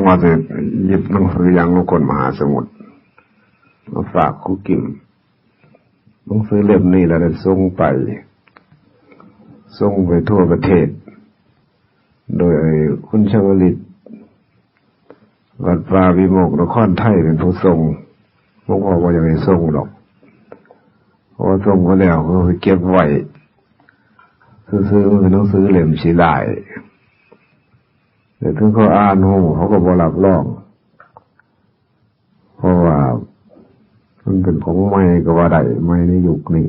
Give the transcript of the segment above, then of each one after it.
ว่าจะหยิบหนังสือยังลงคนมหาสมุทรมาฝากครูกิมหนังสือเล่มนี้แล้วได้ส่งไปทั่วประเทศโดยคุณชวลิตวัดป่าวิโมกข์นครไทยเป็นผู้ส่งหลวงพ่อว่าจะไม่ส่งหรอกเพราะส่งก็แล้วก็เก็บไว้ซื้อๆเป็นหนังสือเล่มสีลายแต่ถึงเขาอ่านหูเขาก็บ่รับรองเพราะว่ามันเป็นของใหม่ก็ว่าได้ใหม่ในยุคนี้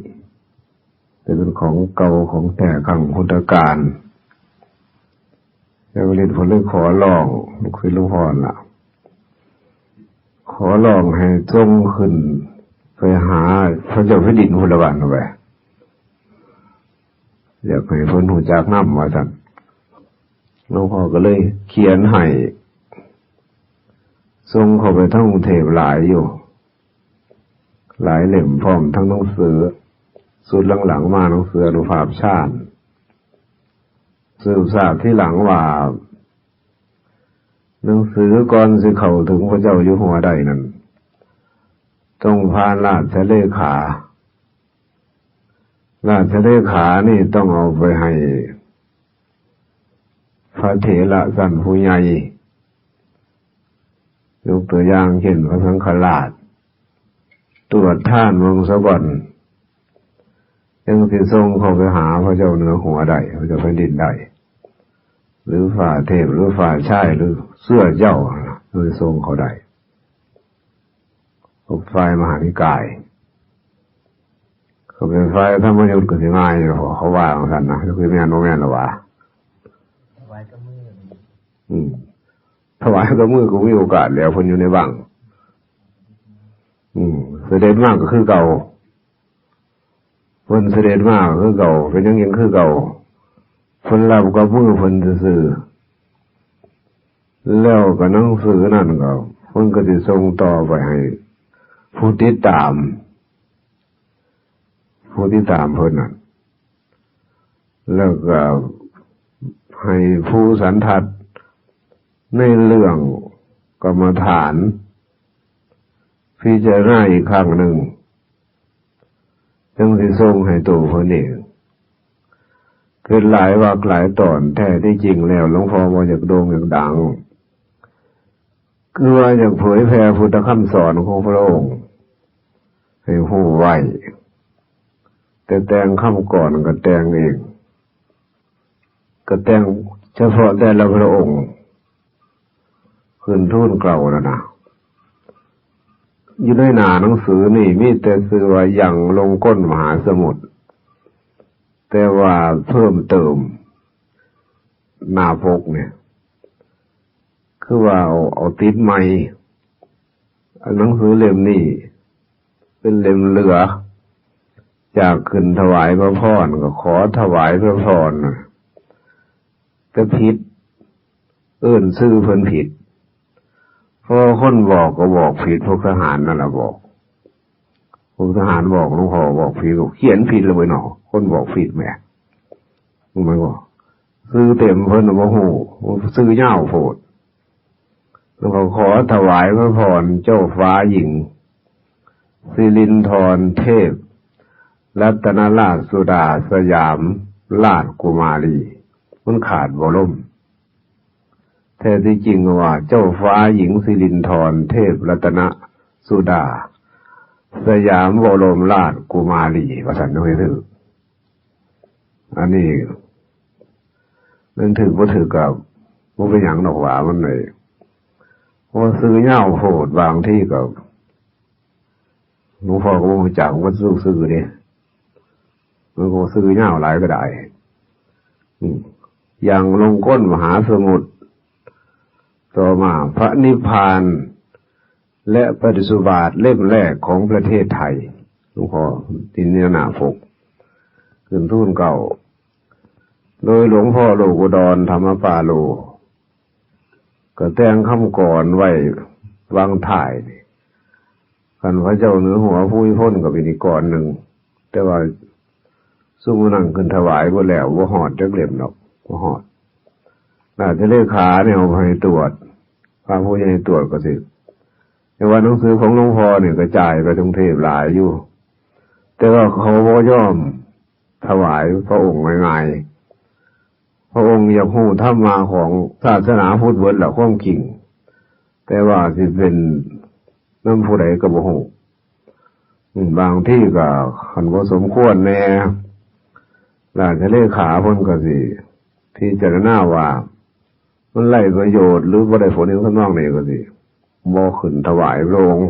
แต่เป็นของเก่าของแท้ครั้งพุทธกาลแล้วเรียนผลเรื่องขอลองลูกศิษย์หลวงพ่อล่ะขอลองให้ส่งขึ้นไปหาพระเจ้าแผ่นดินพุทธบาทเอาไว้อยากให้เพิ่นรู้จักนำว่าซั่นหลวงพ่อก็เลยเขียนให้ส่งเข้าไปทั้งกรุงเทพหลายอยู่หลายเล่มพร้อมทั้งหนังสือสุดหลังๆมาหนังสืออนุภาพชาติสืบทราบที่หลังว่าหนังสือก่อนสิเข้าถึงพระเจ้าอยู่หัวได้นั้นต้องผ่านราชเลขานี่ต้องเอาไปให้พระเถระสั่นผู้ใหญ่ยกตัวอย่างเช่นพระสังฆราชตรวจท่านเมืองสะก่อนยังสิส่งเข้าไปหาพระเจ้าเหนือหัวได้พระเจ้าแผ่นดินได้หรือฝ่าเทพหรือฝ่าชายหรือเสื้อเจ้าโดยทรงเขาได้ฝ่ายมหานิกายเขาเป็นฝ่ายธรรมยุทธก็สิง่ายอยู่เขาว่าของท่านนะคือแม่นบ่แม่นหรอวะถวายกับมือก็มีโอกาสแล้วเพิ่นอยู่ในบังเสด็จมากก็คือเก่าเพิ่นเสด็จมากก็คือเก่าเป็นยังคือเก่าเพิ่นรับกับมือเพิ่นซื่อแล้วก็หนังสือนั่นก็เพิ่นก็สิส่งต่อไปให้ผู้ติดตามเพิ่นนั่นแล้วก็ให้ผู้สันทัดในเรื่องกรรมฐานพิจารณาอีกครั้งหนึ่งจึงสิส่งให้ตัวเพิ่นเองเป็นหลายวรรคหลายตอนแท้ที่จริงแล้วหลวงพ่อบ่อยากโด่งอยากดังคือว่าอยากเผยแผ่พุทธคำสอนของพระองค์ให้ฮู้ไว้แต่แต่งคำก่อนก็แต่งเองก็แต่งเฉพาะแต่ละพระองค์ขึ้นทูลเกล่าแล้วนะอยู่ในหน้าหนังสือนี่มีแต่ชื่อว่ายังลงก้นมหาสมุทรแต่ว่าเพิ่มเติมหน้าปกเนี่ยคือว่าเอาติดใหม่หนังสือเล่มนี้เป็นเล่มเหลือจากขึ้นถวายพระพรก็ขอถวายพระพรแต่ผิดชื่อเพิ่นผิดเพราะคนบอกก็บอกผิดพวกทหารนั่นแหละบอกพวกทหารบอกหลวงพ่อบอกผิดเขียนผิดเลยหนอคนบอกผิดแหมรู้ไหมว่าซื้อเต็มเพิ่นบ่ฮู้ซื้อยาวโพดแล้วก็ขอถวายพระพรเจ้าฟ้าหญิงสิรินธรเทพรัตนราชสุดาสยามราชกุมารีมันขาดบ่ล่มแท้ที่จริงว่าเจ้าฟ้าหญิงสิรินธรเทพรัตนสุดาสยามบรมราชกุมารีว่าซั่นน้อยถืออันนี้นั่นถือบ่ถือกับบ่เป็นหยังดอกว่ามันเลยเพราะซื้อยาวโพดบางที่ก็หลวงพ่อก็บ่รู้จักว่าซื้อนี่มันก็ซื้อยาวหลายก็ได้อย่างลงก้นมหาสมุทรต่อมาพระนิพพานและปฏิสุบาทเล่มแรกของประเทศไทยหลวงพ่อที่เนื้อหน้าปกขึ้นทูลเก่าโดยหลวงพ่อโลกุดรธรรมปาโลก็แต่งคำก่อนไว้วางถ่ายกันพระเจ้าเหนือหัวผู้พิพ้นก็เป็นอีกก่อนหนึ่งแต่ว่าซุ่มนั่งขึ้นถวายบ่แล้วบ่ฮอดจักเล่มดอกบ่ฮอดน่าจะเลขาเนี่ยเอาไปตรวจพ พระผู้ใหญ่ตรวจก็สิแต่ว่าหนังสือของหลวงพ่อเนี่ยกระจายไปกรุงเทพหลายอยู่แต่ว่าเขาบ่ยอมถวายพระองค์ง่ายๆพระองค์อยากรู้ธรรมะของศาสนาพุทธเบิดละความจริงแต่ว่าสิเป็นนำผู้ใดก็บ่ฮู้บางที่ก็คันบ่สมควรแน่ราชเลขาเพิ่นก็สิพิจารณาว่ามันไร้ประโยชน์หรือบ่ได้ผลในข้างนอกนี่ก็สิบ่ขึ้นถวายพระองค์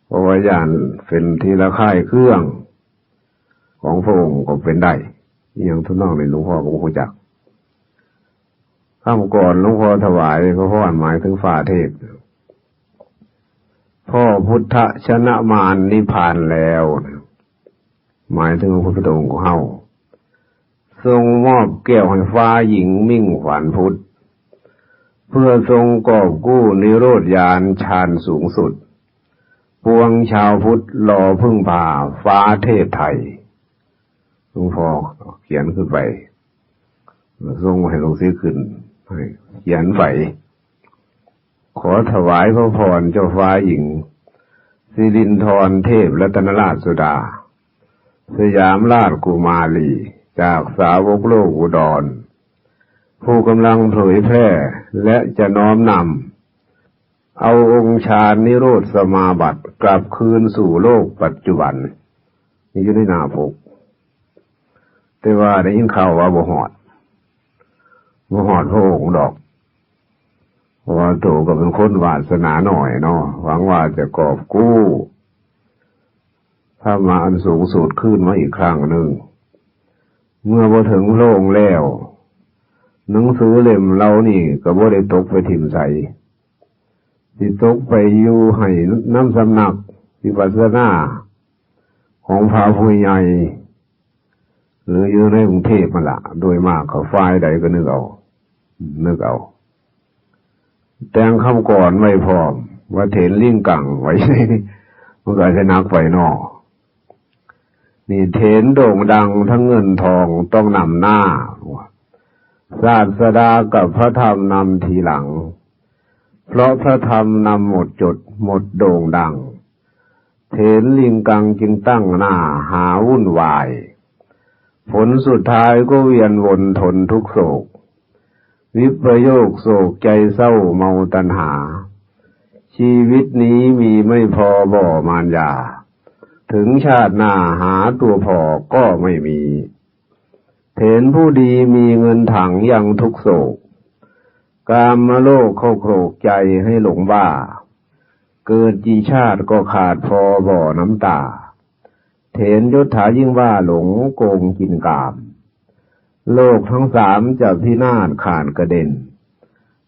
เพราะว่าย่านเป็นที่ระคายเครื่องของพระองค์ก็เป็นได้อย่างทุกนอกนี่หลวงพ่อก็บ่รู้จักข้ามก่อนหลวงพ่อถวายเพราะว่าหมายถึงฝ่าเทพพ่อพุทธชนะมารนิพพานแล้วหมายถึงพระพุทธองค์ของเฮาทรงมอบแก้วให้ฟ้าหญิงมิ่งขวัญพุทธเพื่อทรงกอบกู้นิโรธญาณฌานสูงสุดปวงชาวพุทธรอพึ่งพาฟ้าเทพไทยหลวงพ่อเขียนขึ้นไปทรงให้หลวงศิษย์ขึ้นให้เขียนไว้ขอถวายพระพรเจ้าฟ้าหญิงสิรินธรเทพรัตนราชสุดาสยามราชกุมารีจากสาวกโลกอุดรผู้กำลังเผยแพร่และจะน้อมนำเอาองค์ฌานนิโรธสมาบัติกลับคืนสู่โลกปัจจุบันนี่อยู่ในหน้าปกแต่ว่าได้ยินข่าวว่าบ่ฮอดพระองค์ดอกเพราะว่าโตก็เป็นคนวาสนาหน่อยเนาะหวังว่าจะกอบกู้ถ้ามาอันสูงสุดขึ้นมาอีกครั้งหนึ่งเมื่อพอถึงโลกแล้วหนังสือเล่มเรานี่ก็บ่ได้ตกไปถิ่มใสสิตกไปอยู่ให้น้ำสำนักวิปัสสนาของพระผู้ใหญ่หรืออยู่ในกรุงเทพนั่นล่ะโดยมากเขาฝ่ายใดก็นึกเอาแต่งคำก่อนไว้พร้อมว่าเถรลิ่งกังไว้มันก็จะนักไฟนอกนี่เถรโด่งดังทั้งเงินทองต้องนำหน้าศาสดากับพระธรรมนำทีหลังเพราะพระธรรมนำหมดจดหมดโด่งดังเถรลิงกังจึงตั้งหน้าหาวุ่นวายผลสุดท้ายก็เวียนวนทนทุกโศกวิปโยคโศกใจเศร้าเมาตัณหาชีวิตนี้มีไม่พอบ่มารยาถึงชาติหน้าหาตัวพอก็ไม่มีเถรผู้ดีมีเงินถังยังทุกโศกกามโลกเข้าโครกใจให้หลงบ้าเกิดกี่ชาติก็ขาดพอบ่น้ำตาเถรยศถายิ่งว่าหลงโกงกินกามโลกทั้งสามจะพินาศขาดกระเด็น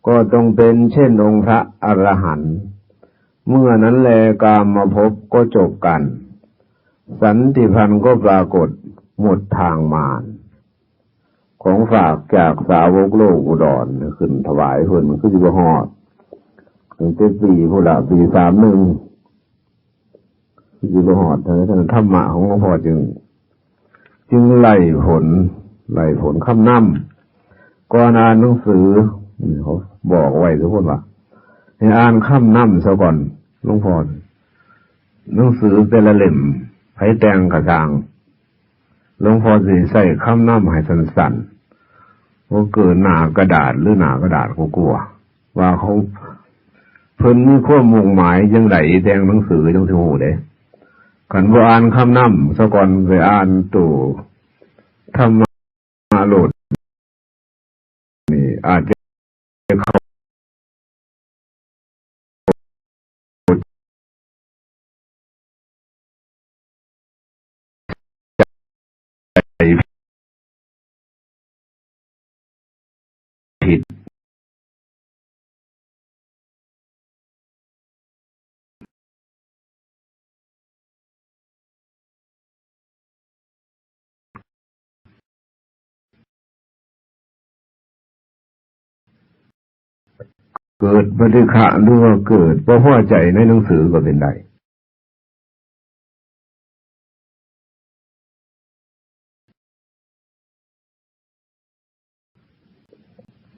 ก็ต้องเป็นเช่นองค์พระอรหันต์เมื่อนั้นแลกามมาพบก็จบกันสันติพันธ์ก็ปรากฏหมดทางมารของฝากจากสาวกโลกอุดรขึ้นถวายเพิ่นมันคือสิบ่ฮอดตั้งแต่ปีพุ่นล่ะปี31สิบ่ฮอดท่านธรรมะของหลวงพ่อจึงไล่ผลคำนำก่อนอ่านหนังสือเขาบอกไว้ทุกคนว่าให้อ่านคำนำซะก่อนหลวงพ่อหนังสือแต่ละเล่มไผแต่งกระจางหลวงพ่อสิใส่คำนำให้สั้นๆบ่เกินหน้ากระดาษหรือหน้ากระดาษก็กลัวว่าเขาเพิ่นมีความมุ่งหมายจังไดแต่งหนังสือจังสิฮู้เด้คันบ่อ่านคำนำซะก่อนไปอ่านตู่ธรรมะโลดนี่อาจจะเข้าใจผิดเกิดปฏิฆะหรือว่าเกิดบ่พอใจในหนังสือก็เป็นได้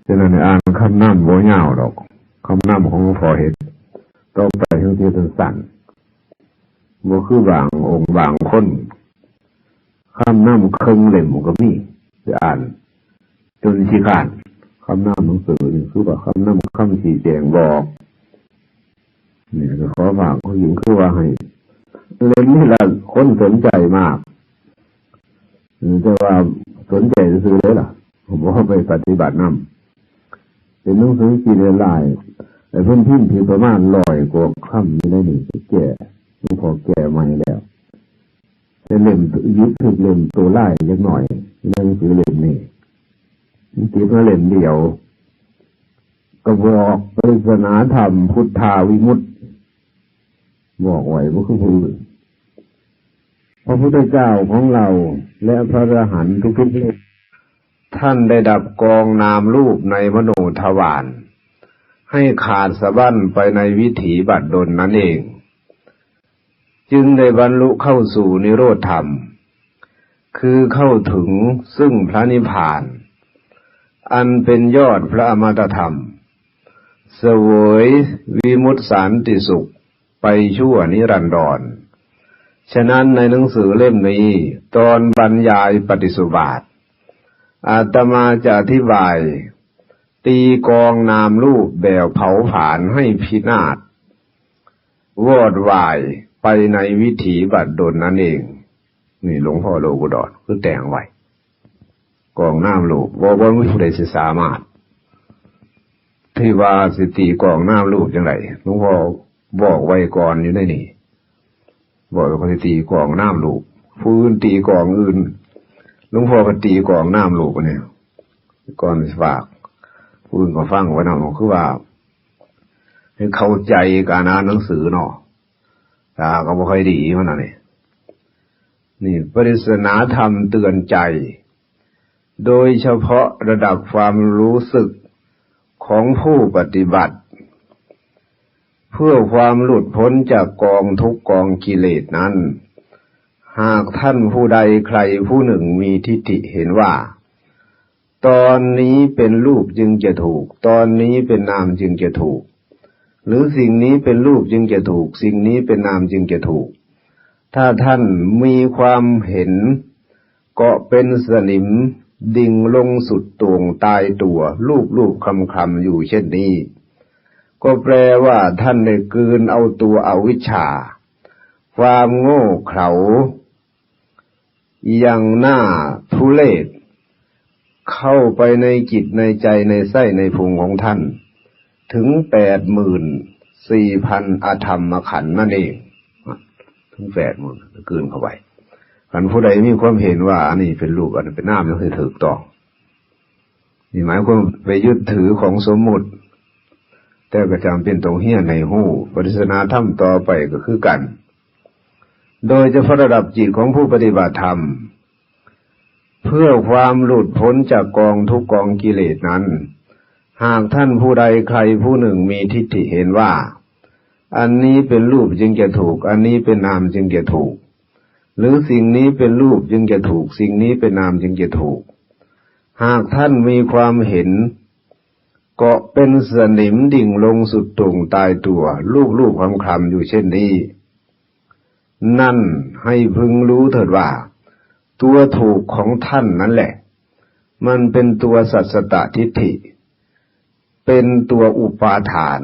ฉะนั้นอ่านคำนำบ่ยาวดอก คำนำของหลวงพ่อเห็นต่อไปทั้งที่สั้นๆบ่คือบางองค์บางคนคำนำครึ่งเล่มก็มีจะอ่านจนขี้ข้านคำนำหนังสือนี่คือว่าคำนำคำชี้แจงบอกนี่ก็ขอฝากผู้หญิงคือว่าให้เล่มนี้ละคนสนใจมากแต่ว่าสนใจซื้อเลยล่ะผมว่าไปปฏิบัตินำเป็นหนังสือกี่ลายแต่เพิ่นพิมพ์ถึงประมาณ100 กว่าคำนี่ได้นี่แก่หลวงพ่อแก่ใหม่แล้วแต่เล่มยึดถึงเล่มตัวลายจักหน่อยหนังสือเล่มนี้มันติดมาเล่มเดียวก็บอกปริศนาธรรมพุทธาวิมุตติบอกไว้ว่าคือผู้อื่นพระพุทธเจ้าของเราและพระอรหันต์ทุกๆองค์ท่านได้ดับกองนามรูปในมโนทวารให้ขาดสะบั้นไปในวิถีบัดดลนั่นเองจึงได้บรรลุเข้าสู่นิโรธธรรมคือเข้าถึงซึ่งพระนิพพานอันเป็นยอดพระอมตะธรรมเสวยวิมุตติสันติสุขไปชั่วนิรันดรฉะนั้นในหนังสือเล่มนี้ตอนบรรยายปฏิสุบาทอาตมาจะอธิบายตีกองนามรูปแบบเผาผลาญให้พินาศวอดวายไปในวิถีบัดดลนั่นเองนี่หลวงพ่อโลกุฎรคือแต่งไว้กองนามรูปบ่มีผู้ใดสิสามารถที่ว่าสิตีกองนามรูปจังได๋หลวงพ่อบอกไว้ก่อนอยู่ในนี่บอกว่าสิตีกองนามรูปผู้อื่นตีกองอื่นหลวงพ่อก็ตีกองนามรูปเนี่ยก่อนสิฝากผู้อื่นก็ฟังไว้นำคือว่าให้เข้าใจการอ่านหนังสือเนาะก็บ่ค่อยดีมันน่ะนี่ปริศนาธรรมเตือนใจโดยเฉพาะระดับความรู้สึกของผู้ปฏิบัติเพื่อความหลุดพ้นจากกองทุกข์กองกิเลสนั้นหากท่านผู้ใดใครผู้หนึ่งมีทิฏฐิเห็นว่าตอนนี้เป็นรูปจึงจะถูกตอนนี้เป็นนามจึงจะถูกหรือสิ่งนี้เป็นรูปจึงจะถูกสิ่งนี้เป็นนามจึงจะถูกถ้าท่านมีความเห็นเกาะเป็นสนิมดิ่งลงสุดโต่งตายตัวลูบคำๆอยู่เช่นนี้ก็แปลว่าท่านได้กลืนเอาตัวอวิชชาความโง่เขลาอย่างน่าทุเรศเข้าไปในจิตในใจในไส้ในพุงของท่านถึง 84,000 อาธรรมขันธ์นั่นเองถึง 80,000 กลืนเข้าไปคันผู้ใดมีความเห็นว่าอันนี้เป็นรูปอันนี้เป็นนามแล้วให้ถูกต้องนี่หมายความไปยึดถือของสมมุติแต่ก็จำเป็นต้องเฮี้ยนในหู้ปริศนาธรรมต่อไปก็คือกันโดยเฉพาะระดับจิตของผู้ปฏิบัติธรรมเพื่อความหลุดพ้นจากกองทุกข์กองกิเลสนั้นหากท่านผู้ใดใครผู้หนึ่งมีทิฏฐิเห็นว่าอันนี้เป็นรูปจึงจะถูกอันนี้เป็นนามจึงจะถูกหรือสิ่งนี้เป็นรูปจึงจะถูกสิ่งนี้เป็นนามจึงจะถูกหากท่านมีความเห็นเกาะเป็นสนิมดิ่งลงสุดโต่งตายตัวลูบคำๆอยู่เช่นนี้นั่นให้พึงรู้เถิดว่าตัวถูกของท่านนั่นแหละมันเป็นตัวสัสสตทิฏฐิเป็นตัวอุปาทาน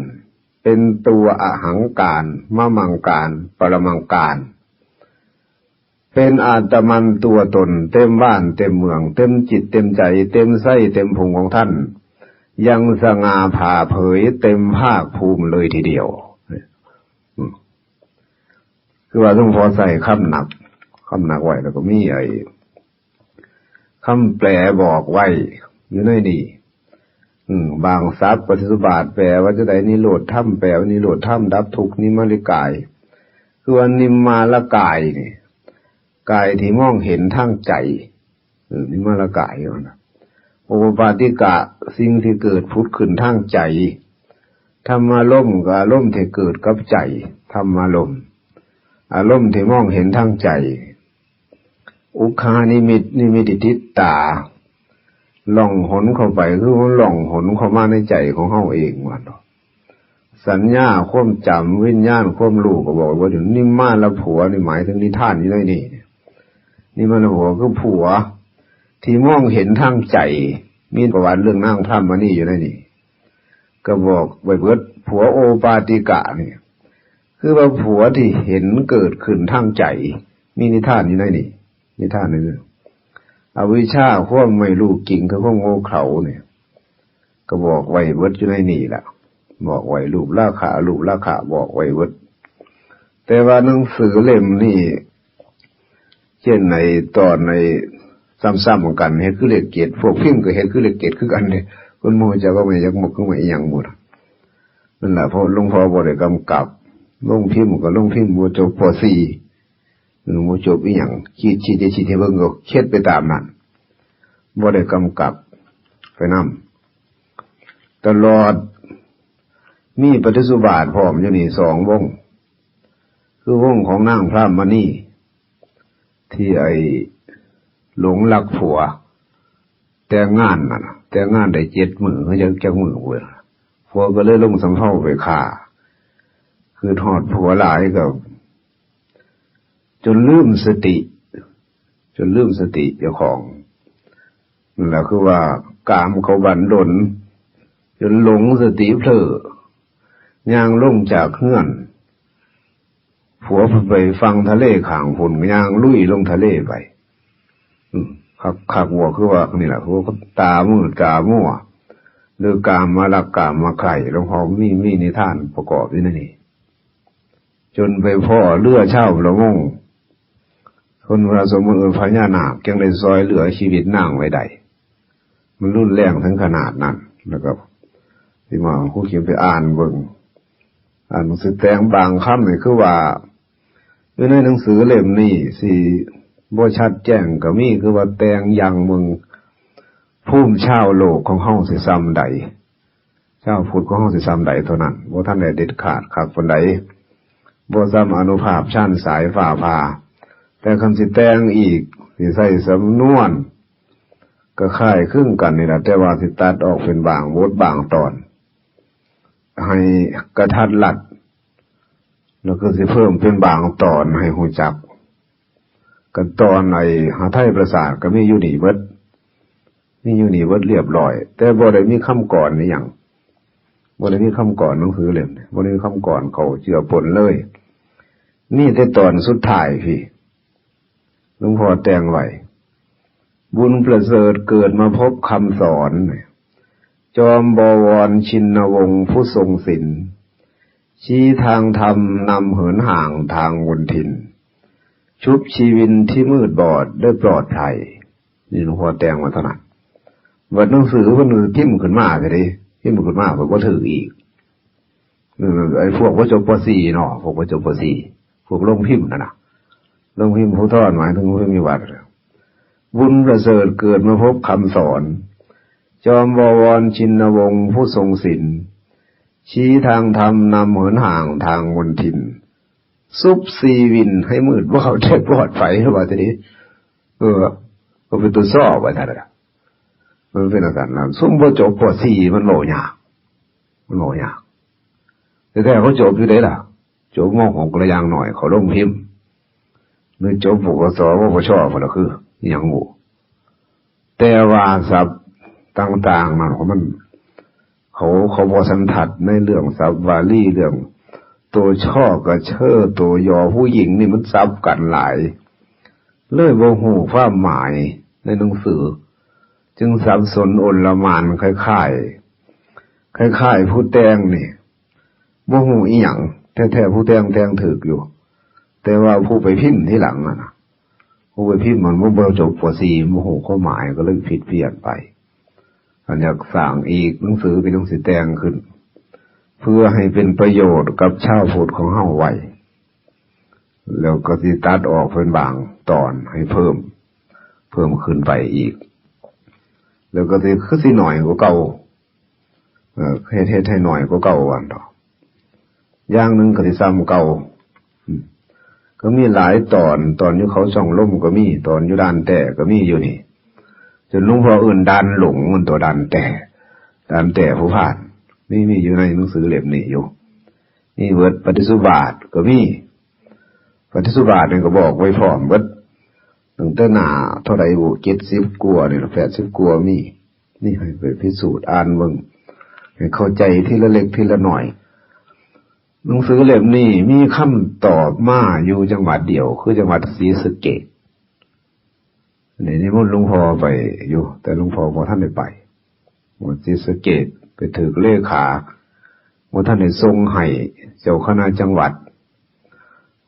เป็นตัวอหังการมะมังการปรมังการเป็นอาตมันตัวตนเต็มบ้านเต็มเมืองเต็มจิตเต็มใจเต็มไส้เต็มพุงของท่านยังสง่าผ่าเผยเต็มภาคภูมิเลยทีเดียวคือว่าต้องพอใส่คำหนักไว้แล้วก็มีคำแปลบอกไว้อยู่ในนี่บางศัพท์ปฏิสุบาทแปลว่าจะได้นิโรธธรรมแปลว่านิโรธธรรมดับทุกข์นิมริกายคือว่านิมมารกายนี่กายที่มองเห็นทางใจนิมมารกายนะโอปาติกะสิ่งที่เกิดพุทธขึ้นทางใจธรรมารมณ์กับอารมณ์ที่เกิดกับใจธรรมารมณ์อารมณ์ที่มองเห็นทางใจอุคานิมิตนิมิติทิฏฐาล่องหนเข้าไปคือมันล่องหนเข้ามาในใจของเฮาเองว่าเนาะ สัญญาความจำวิญญาณความรู้ก็บอกว่าอยู่นิมานละผัวนี่หมายถึงนิทานอยู่ในนี่นิมานละผัวคือผัวที่มองเห็นทางใจมีประวัติเรื่องนางพรหมณีอยู่ในนี่ก็บอกไว้เบิดผัวโอปาติกะนี่คือว่าผัวที่เห็นเกิดขึ้นทางใจมีนิทานอยู่ในนี่นิทานนึงอวิชชาความไม่รู้จริงคือความโง่เขลาเนี่ยก็บอกไว้เบิดอยู่ในนี่แหละบอกไว้รูปราคะบอกไว้เบิดแต่ว่าหนังสือเล่มนี่เช่นในตอนในซ้ำๆกันเฮ็ดคือเลขเกตพวกพิมพ์ก็เฮ็ดคือเลขเกตคือกันเนี่ยคนโมจะก็ไม่อยากหมกก็ไม่อีหยังหมดนั่นแหละเพราะหลวงพ่อบ่ได้กำกับลงพิมพ์ก็ลงพิมพ์บ่จบป .4 บ่จบอีหยังคิดให้เบิ่งก็เฮ็ดไปตามนั้นบ่ได้กำกับไปนำตลอดมีปฏิสุบาทพร้อมอยู่นี่2วงคือวงของนางพรหมณีที่ไอ้หลงรักผัวแต่งงานน่ะแต่งงานได้7 มื้อเขาจักมื้อเว้ยผัวก็เลยลงสำเภาไปฆ่าคือทอดผัวหลายก็จนลืมสติเจ้าของนั่นแหละคือว่ากามเขาบั่นดลจนหลงสติเผลอย่างลงจากเฮือนผัวไปฟังทะเลข้างพุ่นย่างลุยลงทะเลไปคักวัวคือว่านี่แหละคือตามืดตามั่วหรือกามมาลักกามมาไข่หลวงพ่อมีนิทานประกอบอยู่นั่นนี่จนไปพ่อเลือเช่าละงงคนพระสมณพญานาคยังได้ซอยเหลือชีวิตนางไว้ได้มันรุนแรงถึงขนาดนั้นแล้วก็ที่มาผู้เขียนไปอ่านเบิ่งหนังสือแต่งบางคำนี่คือว่าในหนังสือเล่มนี้สิบ่ชัดแจ้งก็มีคือว่าแต่งอย่างมึงภูมิชาวโลกของเฮาสิซ้ำใดชาวพุทธของเฮาสิซ้ำใดเท่านั้นบ่ทันได้เด็ดขาดคักปานใดบ่ซ้ำอานุภาพชั้นสายฟ้าผ่าแต่คำสิแต่งอีกสิใส่สำนวนก็คล้ายคลึงกันนี่แหละแต่ว่าสิตัดออกเป็นบางบทบางตอนให้กระทัดรัดแล้วก็สิเพิ่มเป็นบางตอนให้ฮู้จักกันตอนไอ้หาไทยประสาทก็มีอยู่นี่เบิดเรียบร้อยแต่บ่ได้มีคำก่อนนี่หยังบ่ได้มีคำก่อนหนังสือเล่มบ่ได้มีคำก่อนเขาเจือปนเลยนี่แต่ตอนสุดท้ายพี่หลวงพ่อแต่งไว้บุญประเสริฐเกิดมาพบคำสอนจอมบวรชินวงศ์ผู้ทรงศีลชี้ทางธรรมนำเหินห่างทางมนทินชุบชีวินที่มืดบอดได้ปลอดภัยนี่หลวงพ่อแต่งมาเท่านั้นวัดหนังสือวันนึงพิมพ์ขึ้นมาเลยพิมพ์ขึ้นมาผมก็ถืออีกไอ้พวกว่าจบป .4 เนาะพวกว่าจบป .4 พวกลงพิมพ์นะลงพิมพ์ผู้ทอดหมายถึงผู้มีวัดบุญประเสริฐเกิดมาพบคำสอนจอมบวรชินวงศ์ผู้ทรงศีลชี้ทางธรรมนำเหินห่างทางมนทินซุบซีวินให้มืดว่าเขาได้ปลอดภัยหรือเปล่าทีนี้ก็เป็นตัวซ่อไว้ท่านละมันเป็นอาการนั้นซุ่มบ่จบป .4 มันโหยากแต่เขาจบอยู่ได้ล่ะจบม.6กระยางหน่อยเขาลงพิมพ์หรือจบปวสวชพุ่นล่ะคืออีหยังหมู่แต่ว่าศัพท์ต่างๆมันเขาบ่สันทัดในเรื่องศัพท์วาลีเรื่องตัวช่อกับเชอตัวยอผู้หญิงนี่มันซับกันหลายเลยบ่ฮู้ความหมายในหนังสือจึงสับสนอนละหม่านคล้ายผู้แต่งนี่บ่ฮู้อีหยังแท้ๆผู้แต่งถูกอยู่แต่ว่าผู้ไปพิมพ์ที่หลังน่ะผู้ไปพิมพ์มันบ่จบป .4 บ่ฮู้ความหมายก็เลยผิดเพี้ยนไปอันอยากสร้างอีกหนังสือเป็นหนังสือแต่งขึ้นเพื่อให้เป็นประโยชน์กับชาวพุทธของเฮาไว้แล้วก็สิตัดออกเป็นบางตอนให้เพิ่มขึ้นไปอีกแล้วก็สิคือสิหน่อยกว่าเก่าเฮ็ดให้หน่อยกว่าเก่าวันต่ออย่างนึงก็สิซ้ำเก่าก็มีหลายตอนอยู่เขาช่องลมก็มีตอนอยู่ด่านแต่ก็มีอยู่นี่จนหลวงพ่ออื่นด่านหลงมันตัวด่านแต่ผู้พานมีอยู่ในหนังสือเล่มนี้อยู่ นี่เบิดปฏิสุบาทก็มีปฏิสุบาทนี่ก็บอกไว้พร้อมเบิดตั้งแต่หน้าเท่าใดบุ70กว่านี่80กว่ามีนี่ให้ไปพิสูจน์อ่านเบิ่งให้เข้าใจทีละเล็กทีละหน่อยหนังสือเล่มนี้มีคำตอบมาอยู่จังหวัดเดียวคือจังหวัดศรีสะเกษนี่นิมนต์หลวงพ่อไปอยู่แต่หลวงพ่อบ่ทันได้ไปวัดศรีสะเกษไปถึกเลขาบ่ทันได้ส่งให้เจ้าคณะจังหวัด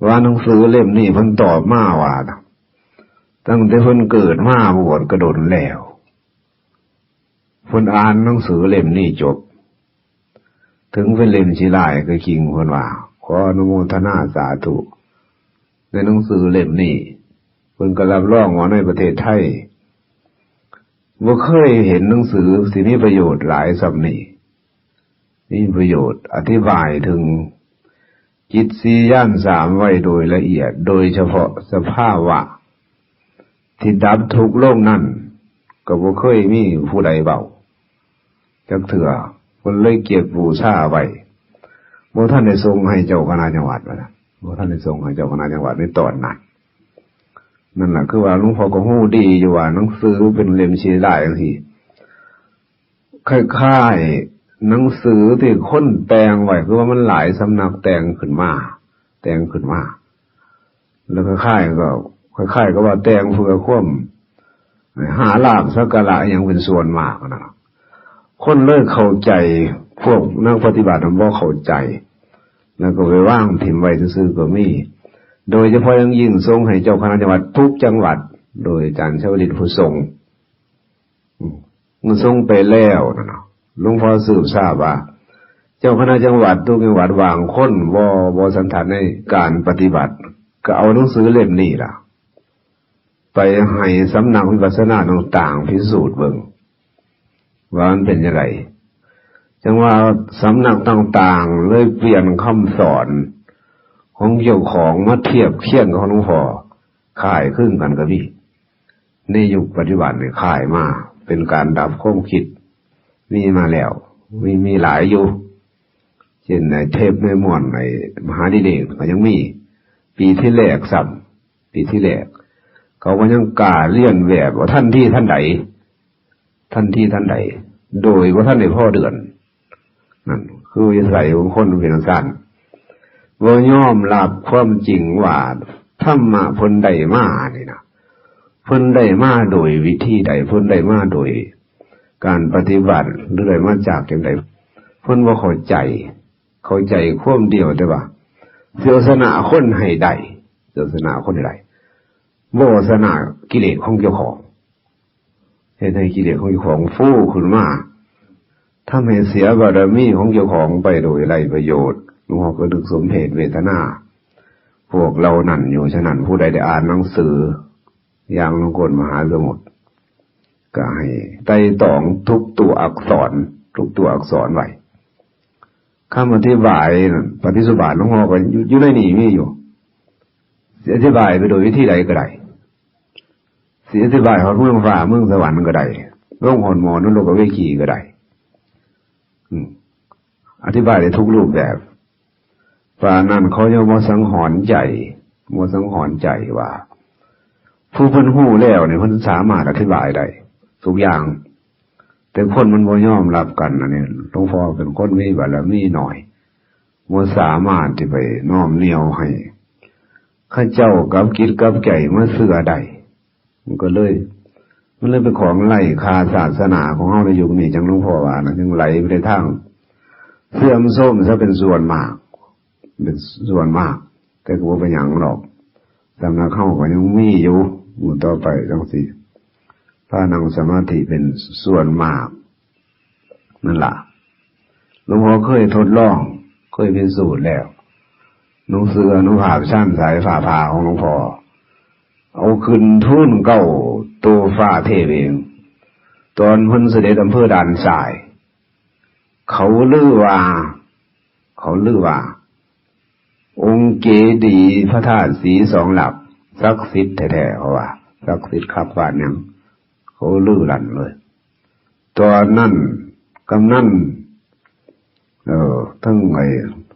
ว่าหนังสือเล่มนี้เพิ่นตอบมาว่าตั้งแต่เพิ่นเกิดมาบวชกระโดดแล้วเพิ่นอ่านหนังสือเล่มนี้จบถึงเป็นเล่มสิหลายก็คิงเพิ่นว่าขออนุโมทนาสาธุในหนังสือเล่มนี้เพิ่นก็รับรองว่าในประเทศไทยบ่เคยเห็นหนังสือสิมีประโยชน์หลายส่ำนี้มีประโยชน์อธิบายถึงจิต4ย่าน3ไว้โดยละเอียดโดยเฉพาะสภาวะที่ดับทุกข์ลงนั่นก็บ่เคยมีผู้ใดเบาจักเถื่อเพิ่นเลยเก็บบูชาไว้บ่ทันได้ส่งให้เจ้าคณะจังหวัดว่าบ่ทันได้ส่งให้เจ้าคณะจังหวัดในตอนนั้นนั่นแหละคือว่าหลวงพ่อก็ฮู้ดีอยู่ว่าหนังสือเป็นเล่มชี้ได้จังซี่คล้ายๆหนังสือที่คนแต่งไว้คือว่ามันหลายสำนักแต่งขึ้นมาแล้วคล้ายๆก็ว่าแต่งเพื่อความหาลาภสักการะอย่างเป็นส่วนมากนะคนเลยเข้าใจพวกนักปฏิบัติบ่เข้าใจแล้วก็ไปว่างถิ่มไว้ซื่อๆก็มีโดยเฉพาะอย่างยิ่งส่งให้เจ้าคณะจังหวัดทุกจังหวัดโดยอาจารย์ชวลิตผู้ทรงมันส่งไปแล้วนะหลวงพ่อสืบทราบว่าเจ้าคณะจังหวัดทุกจังหวัดวางคนบ่สันทัดในการปฏิบัติก็เอาหนังสือเล่มนี้ล่ะไปให้สำนักวิปัสสนาต่างๆพิสูจน์เบิ่งว่ามันเป็นยังไงจังว่าสำนักต่างๆเลยเปลี่ยนคำสอนของเจ้าของมาเทียบเคียงกับหลวงพ่อค่ายครึ่งกันกับพี่ในยุคปัจจุบันเนี่ยค่ายมาเป็นการดับความคิดมีมาแล้วมีหลายอยู่เช่นในเทพในม่วนในมหาดิเดกก็ยังมีปีที่แรกปีที่แรกเขาก็ยังกล้าเลี่ยนแบบว่าท่านที่ท่านใดโดยว่าท่านในพ่อเดือนนั่นคือวิสัยของคนเป็นสั้นว่ายอมรับความจริงว่าธรรมะเพิ่นได้มานี่นะเพิ่นได้มาโดยวิธีใดเพิ่นได้มาโดยการปฏิบัติหรือได้มาจากจังไดเพิ่นบ่เข้าใจความเดียวแต่ว่าศาสนาคนให้ได้ศาสนาคนให้ได้บ่ศาสนากิเลสของเจ้าของเฮ็ดให้กิเลสของเจ้าของฟูขึ้นมาทำให้เสียบารมีของเจ้าของไปโดยไร้ประโยชน์หลวงพ่อก็นึกสมเหตุเวทนาพวกเรานั่นอยู่ฉะนั้นผู้ใดได้อ่านหนังสืออย่างหลวงพ่อมหาสมุทรก็ให้ไต่ตองทุกตัวอักษรไว้คำอธิบายปฏิสุบาทหลวงพ่อก็อยู่ในนี้มีอยู่อธิบายไปโดยวิธีใดก็ได้อธิบายของเมืองฟ้าเมืองสวรรค์ก็ได้โลกหนหมอนโลกเวขีก็ได้อธิบายได้ทุกรูปแบบเพราะนั้นเขาจะมาสังหรณ์ใจว่าผู้เพิ่นฮู้แล้วเนี่ยเพิ่นสามารถอธิบายได้ทุกอย่างแต่คนมันบ่ยอมรับกันอันนี้หลวงพ่อเป็นคนมีบารมีหน่อยบ่สามารถที่ไปน้อมเนียวให้ข้าเจ้ากับกิจกับใจมาเชื่อได้มันเลยเป็นของไร้ค่าศาสนาของเฮาในยุคนี้จังหลวงพ่อว่านะจึงไหลไปในทางเสื่อมโทรมซะเป็นส่วนมากแต่ก็บ่เป็นหยังหรอกสำนักเฮาก็ยังมีอยู่ต่อไปจังซี่พระนั่งสมาธิเป็นส่วนมากนั่นล่ะหลวงพ่อเคยทดลองเคยพิสูจน์แล้วหนังสืออนุภาพชั้นสายฝ่าผ่าของหลวงพ่อเอาขึ้นทุ่นเก้าตัวฟ้าเทพเองตอนเพิ่นเสด็จอำเภอด่านทรายเขาลือว่าองค์เจดีย์พระธาตุสีสองหลักศักดิ์สิทธิ์แท้ๆเขาว่าศักดิ์สิทธิ์ครับว่าหยังเขาลือลั่นเลยตอนนั้นกำนันทั้ง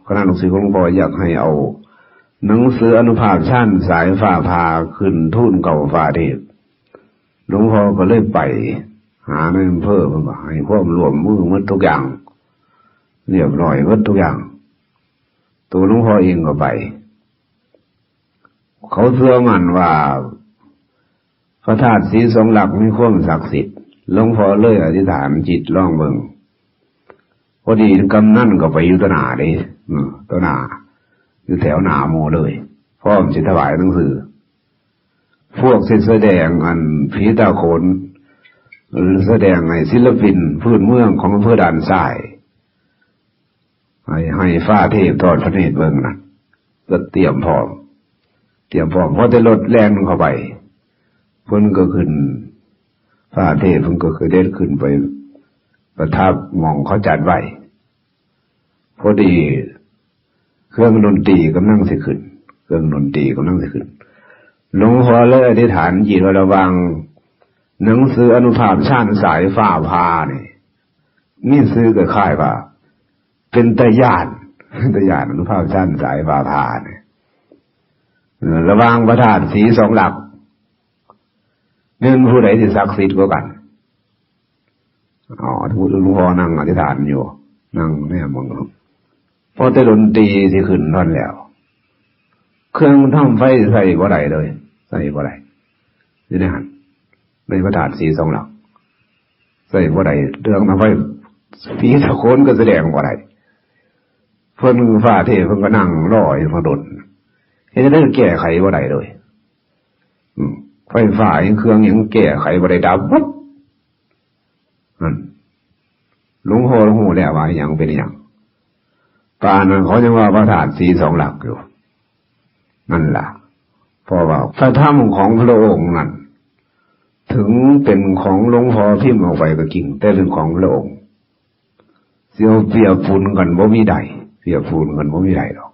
คณะลูกศิษย์ของหลวงพ่ออยากให้เอาหนังสืออนุภาพชั้นสายฟ้าพาขึ้นทุ่นเก่าฟ้าเทพหลวงพ่อก็เลยไปหาในอำเภอมันบอกให้ความรวมมือหมดทุกอย่างเรียบร้อยหมดทุกอย่างตัวหลวงพ่อเองก็ไปเขาเชื่อมั่นว่าพระธาตุศรีสองหลักมีความศักดิ์สิทธิ์หลวงพ่อเลยอธิษฐานจิตร้องเบิ่งพอดีกำนั่นก็ไปอยู่ตนาเลยตนาอยู่แถวหนาโมเลยพร้อมจะถวายหนังสือพวกแสดงอันผีตาโขนแสดงไอ้ศิลปินพื้นเมืองของอำเภอด่านทรายให้ฟ้าเทพทอดพระเนตรเบิ่งนะก็เตรียมพร้อมพอจะลดแรงเข้าไปเพิ่นก็ขึ้นฟ้าเทพเพิ่นก็คือเด็ดขึ้นไปประทับมองเขาจัดไว้พอดีเครื่องดนตรีกำลังสิขึ้นหลวงพ่อเลยอธิษฐานจิตว่าระวังหนังสืออนุภาพชั้นสายฟ้าพานี่มีซื้อกับค่ายว่าเป็นตะยานอนุภาพชั้นสายฟ้าพาเนี่ยระวังพระธาตุศรีสองหลักเงินผู้ใดที่ศักดิ์สิทธิ์กว่ากันทุกหลวงพ่อนั่งอธิษฐานอยู่นั่งแน่มองพอแต่ดนตรีที่ขึ้นนั่นแล้วเครื่องทำไฟใส่บ่ได้เลยใส่บ่ได้อยู่ในหันในพระธาตุศรีสองหลักใส่บ่ได้เรื่องทำไฟผีตะโขนก็แสดงบ่ได้เพิ่นฟ้าเทพเพิ่นก็นั่งรออยู่มาดนเฮ็ดได้แก้ไขบ่ได้เลยไฟฟ้าเครื่องยังแก้ไขบ่ได้ดับปุ๊บหลวงพ่อแล้วว่าอย่างเป็นอย่างป่านนั้นเขาจะว่าพระธาตุศรีสองหลักอยู่นั่นล่ะเพราะว่าพระธรรมของพระองค์นั้นถึงเป็นของหลวงพ่อพิมพ์ออกไปก็จริงแต่เป็นของพระองค์เสียวเปรียบฝุ่นกันบ่มีใดหรอก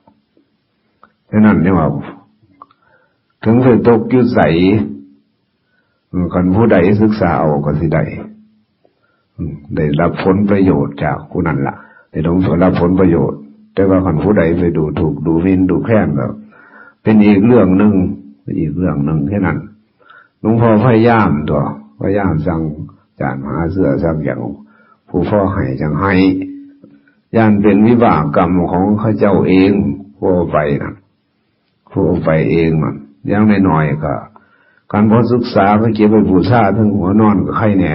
ฉะนั้นเนี่ยว่าถึงจะตกอยู่ใสกันผู้ใดศึกษาเอาก็สิได้รับผลประโยชน์จากผู้นั้นล่ะได้รับผลประโยชน์แต่ว่าคันผู้ใดไปดูถูกดูหมิ่นดูแคลนก็เป็นอีกเรื่องนึงแค่นั้นหลวงพ่อพยายามสั่งจานมหาเสือสั่งอย่างผู้พ่อให้จังให้ย่านเป็นวิบากกรรมของข้าเจ้าเองผู้ไปเองมันยังน้อยๆก็การพอศึกษาก็เก็บไปบูชาทั้งหัวนอนก็ใครแน่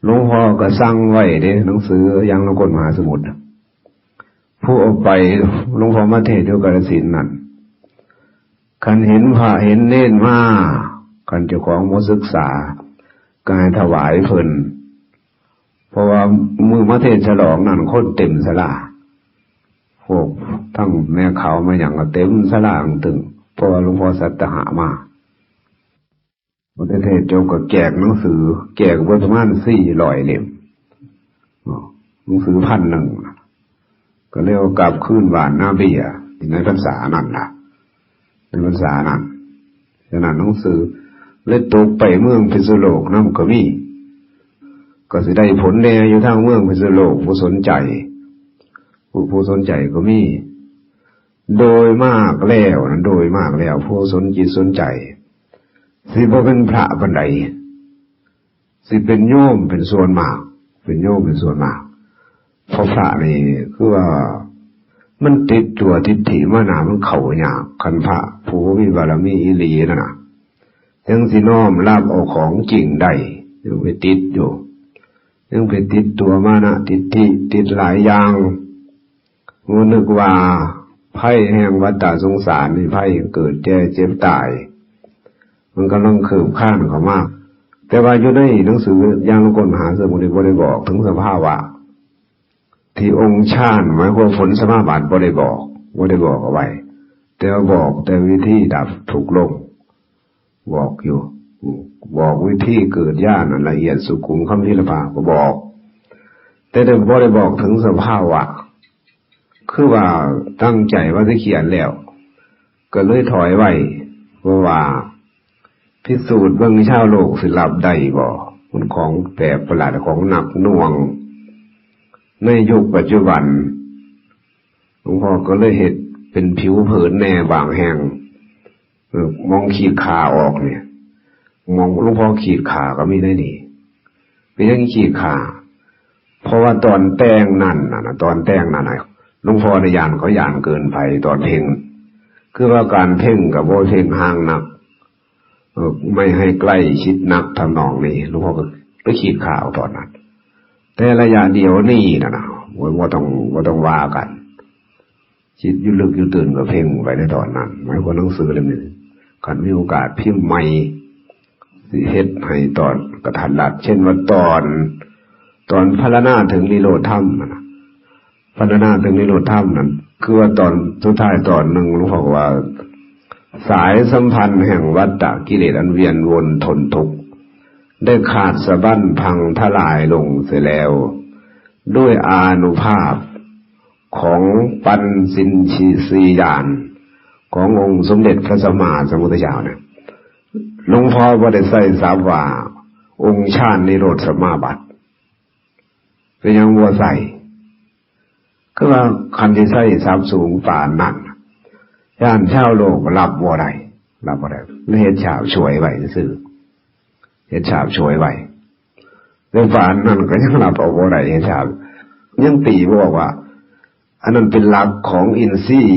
หลวงพ่อก็สั่งไว้เด้หนังสือยังลงกฎมหาสมุทรผู้เอาไปหลวงพ่อมาเทศน์อยู่กาฬสินธุ์นั่นคันเห็นพระเห็นเน้นมาคันเจ้าของบ่ศึกษาก็ให้ถวายเพิ่นเพราะว่ามือมาเทศน์ฉลองนั่นคนเต็มศาลาพวกทั้งแม่เขามาอย่างก็เต็มศาลาตึงเพราะว่าหลวงพ่อสัตหะมาประเทศจบก็แจกหนังสือแจกประมาณ400 เล่มหนังสือ1,000ก็เรียกว่ากลับคืนบ้านนาเบียในพรรษานั้นล่ะในพรรษานั้นฉะนั้นหนังสือเลยตกไปเมืองพิษณุโลกนำก็มีก็สิได้ผลแน่อยู่ทางเมืองพิษณุโลกผู้สนใจก็มีโดยมากแล้วผู้สนจิตสนใจสิบ่เป็นพระปานใดสิเป็นโยมเป็นส่วนมากเพราะพระนี่คือว่ามันติดตัวทิฏฐิมานะมันเข้ายากคันพระผู้มีบารมีอีหลีนั่นน่ะจังสิน้อมรับเอาของจริงได้ยังไปติดอยู่ยังไปติดตัวมานะทิฏฐิติดหลายอย่างงูนึกว่าภัยแห่งวัฏสงสารนี่ภัยเกิดแก่เจ็บตายมันกำลังคืบคลานเข้ามาแต่ว่าอยู่ในหนังสือยังลงกฎมหาสมุทรบ่ได้บอกถึงสภาวะที่องค์ชาติหมายความผลสมาบัติบ่ได้บอกเอาไว้แต่ว่าบอกแต่วิธีดับทุกข์ลงบอกวิธีเกิดญาณละเอียดสุขุมคำพิรภาก็บอกแต่บ่ได้บอกถึงสภาวะคือว่าตั้งใจว่าจะเขียนแล้วก็เลยถอยไว้เพราะว่าพิสูจน์เบื้องชาวโลกสิรับได้บ่มันของแปลกประหลาดของหนักหน่วงในยุคปัจจุบัน ลวงพ่อก็เลยเห็ดเป็นผิวเผินแน่บางแห่งมองขีดขาออกเนี่ยมองหลวงพ่อขีดขาก็มีได้นี่เป็นอย่างขีดขาเพราะว่าตอนแต่งนั่นนะตอนแต่งนั่นนะหลวงพ่อในยานเขายานเกินไปตอนเพ่งคือว่าการเพ่งกับโบเพ่งห่างนักไม่ให้ใกล้ชิดนักทำนองนี้หลวงพ่อก็ไปขีดขาตอนนั้นแต่ระยะเดียวนี่นะว่าต้องว่ากันจิตยุลึกยุตื่นกับเพ่งไปในตอนนั้นหมายความหนังสือเล่มนี้การมีโอกาสพิมพ์ใหม่สิเฮ็ดให้ตอนกระทันรัดเช่นว่าตอนพรรณนาถึงนิโรธธรรมนะพรรณนาถึงนิโรธธรรมนั้นคือว่าตอนสุดท้ายตอนหนึ่งหลวงพ่อว่าสายสัมพันธ์แห่งวัฏฏะกิเลสอันเวียนวนทนทุกข์ได้ขาดสะบั้นพังทลายลงเสียแล้วด้วยอานุภาพของปัญสินสีญาณขององค์สมเด็จพระสัมมาสัมพุทธเจ้าเนี่ยหลวงพ่อบ่ได้ใส่ศัพท์ว่าองค์ฌานนิโรธสมาบัติเป็นยังบ่ใส่คือว่าคันที่ใส่ศัพท์สูงป่านนั้นย่านชาวโลกรับบ่ได้เลยเฮ็ดฉาบฉวยไว้ซื่อเฮ็ดฉาบฉวยไว้ในป่านนั้นก็ยังรับเอาบ่ได้เฮ็ดฉาบยังตีบอกว่าอันนั้นเป็นหลักของอินทรีย์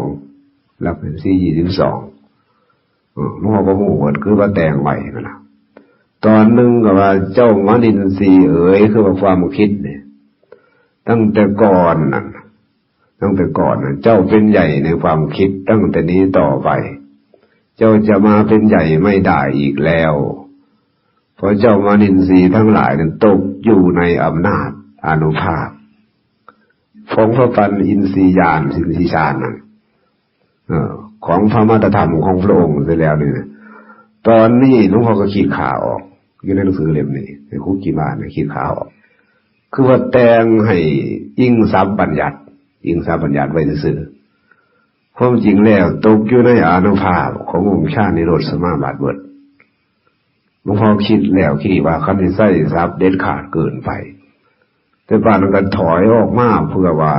22หลักอินทรีย์22หลวงพ่อก็ฮู้ว่าคือว่าแต่งไว้นั่นน่ะตอนนึงก็ว่าเจ้ามนินทรีย์คือว่าความคิดเนี่ยตั้งแต่ก่อนนั่นเจ้าเป็นใหญ่ในความคิดตั้งแต่นี้ต่อไปเจ้าจะมาเป็นใหญ่ไม่ได้อีกแล้วเพราะเจ้ามนินทรีย์ทั้งหลายนั้นตกอยู่ในอำนาจอานุภาพของพระปัญอินทรียานสินสีฌานนั่นของพระมาตรธรรมของพระองค์เสร็จแล้วนี่ตอนนี้หลวงพ่อก็ขีดขาออกอยู่ในหนังสือเล่มนี้ในคุกกี้บ้านขีดขาออกคือว่าแต่งให้อิงทรัพย์บัญญัติไว้ซื่อความจริงแล้วตกอยู่ในอานุภาพขององค์ฌานนิโรธสมาบัติเบิดหลวงพ่อคิดแล้วคิดว่าคำที่ใส่ทรัพย์เด็ดขาดเกินไปแต่ป่านนั้นก็ถอยออกมาเพื่อว่า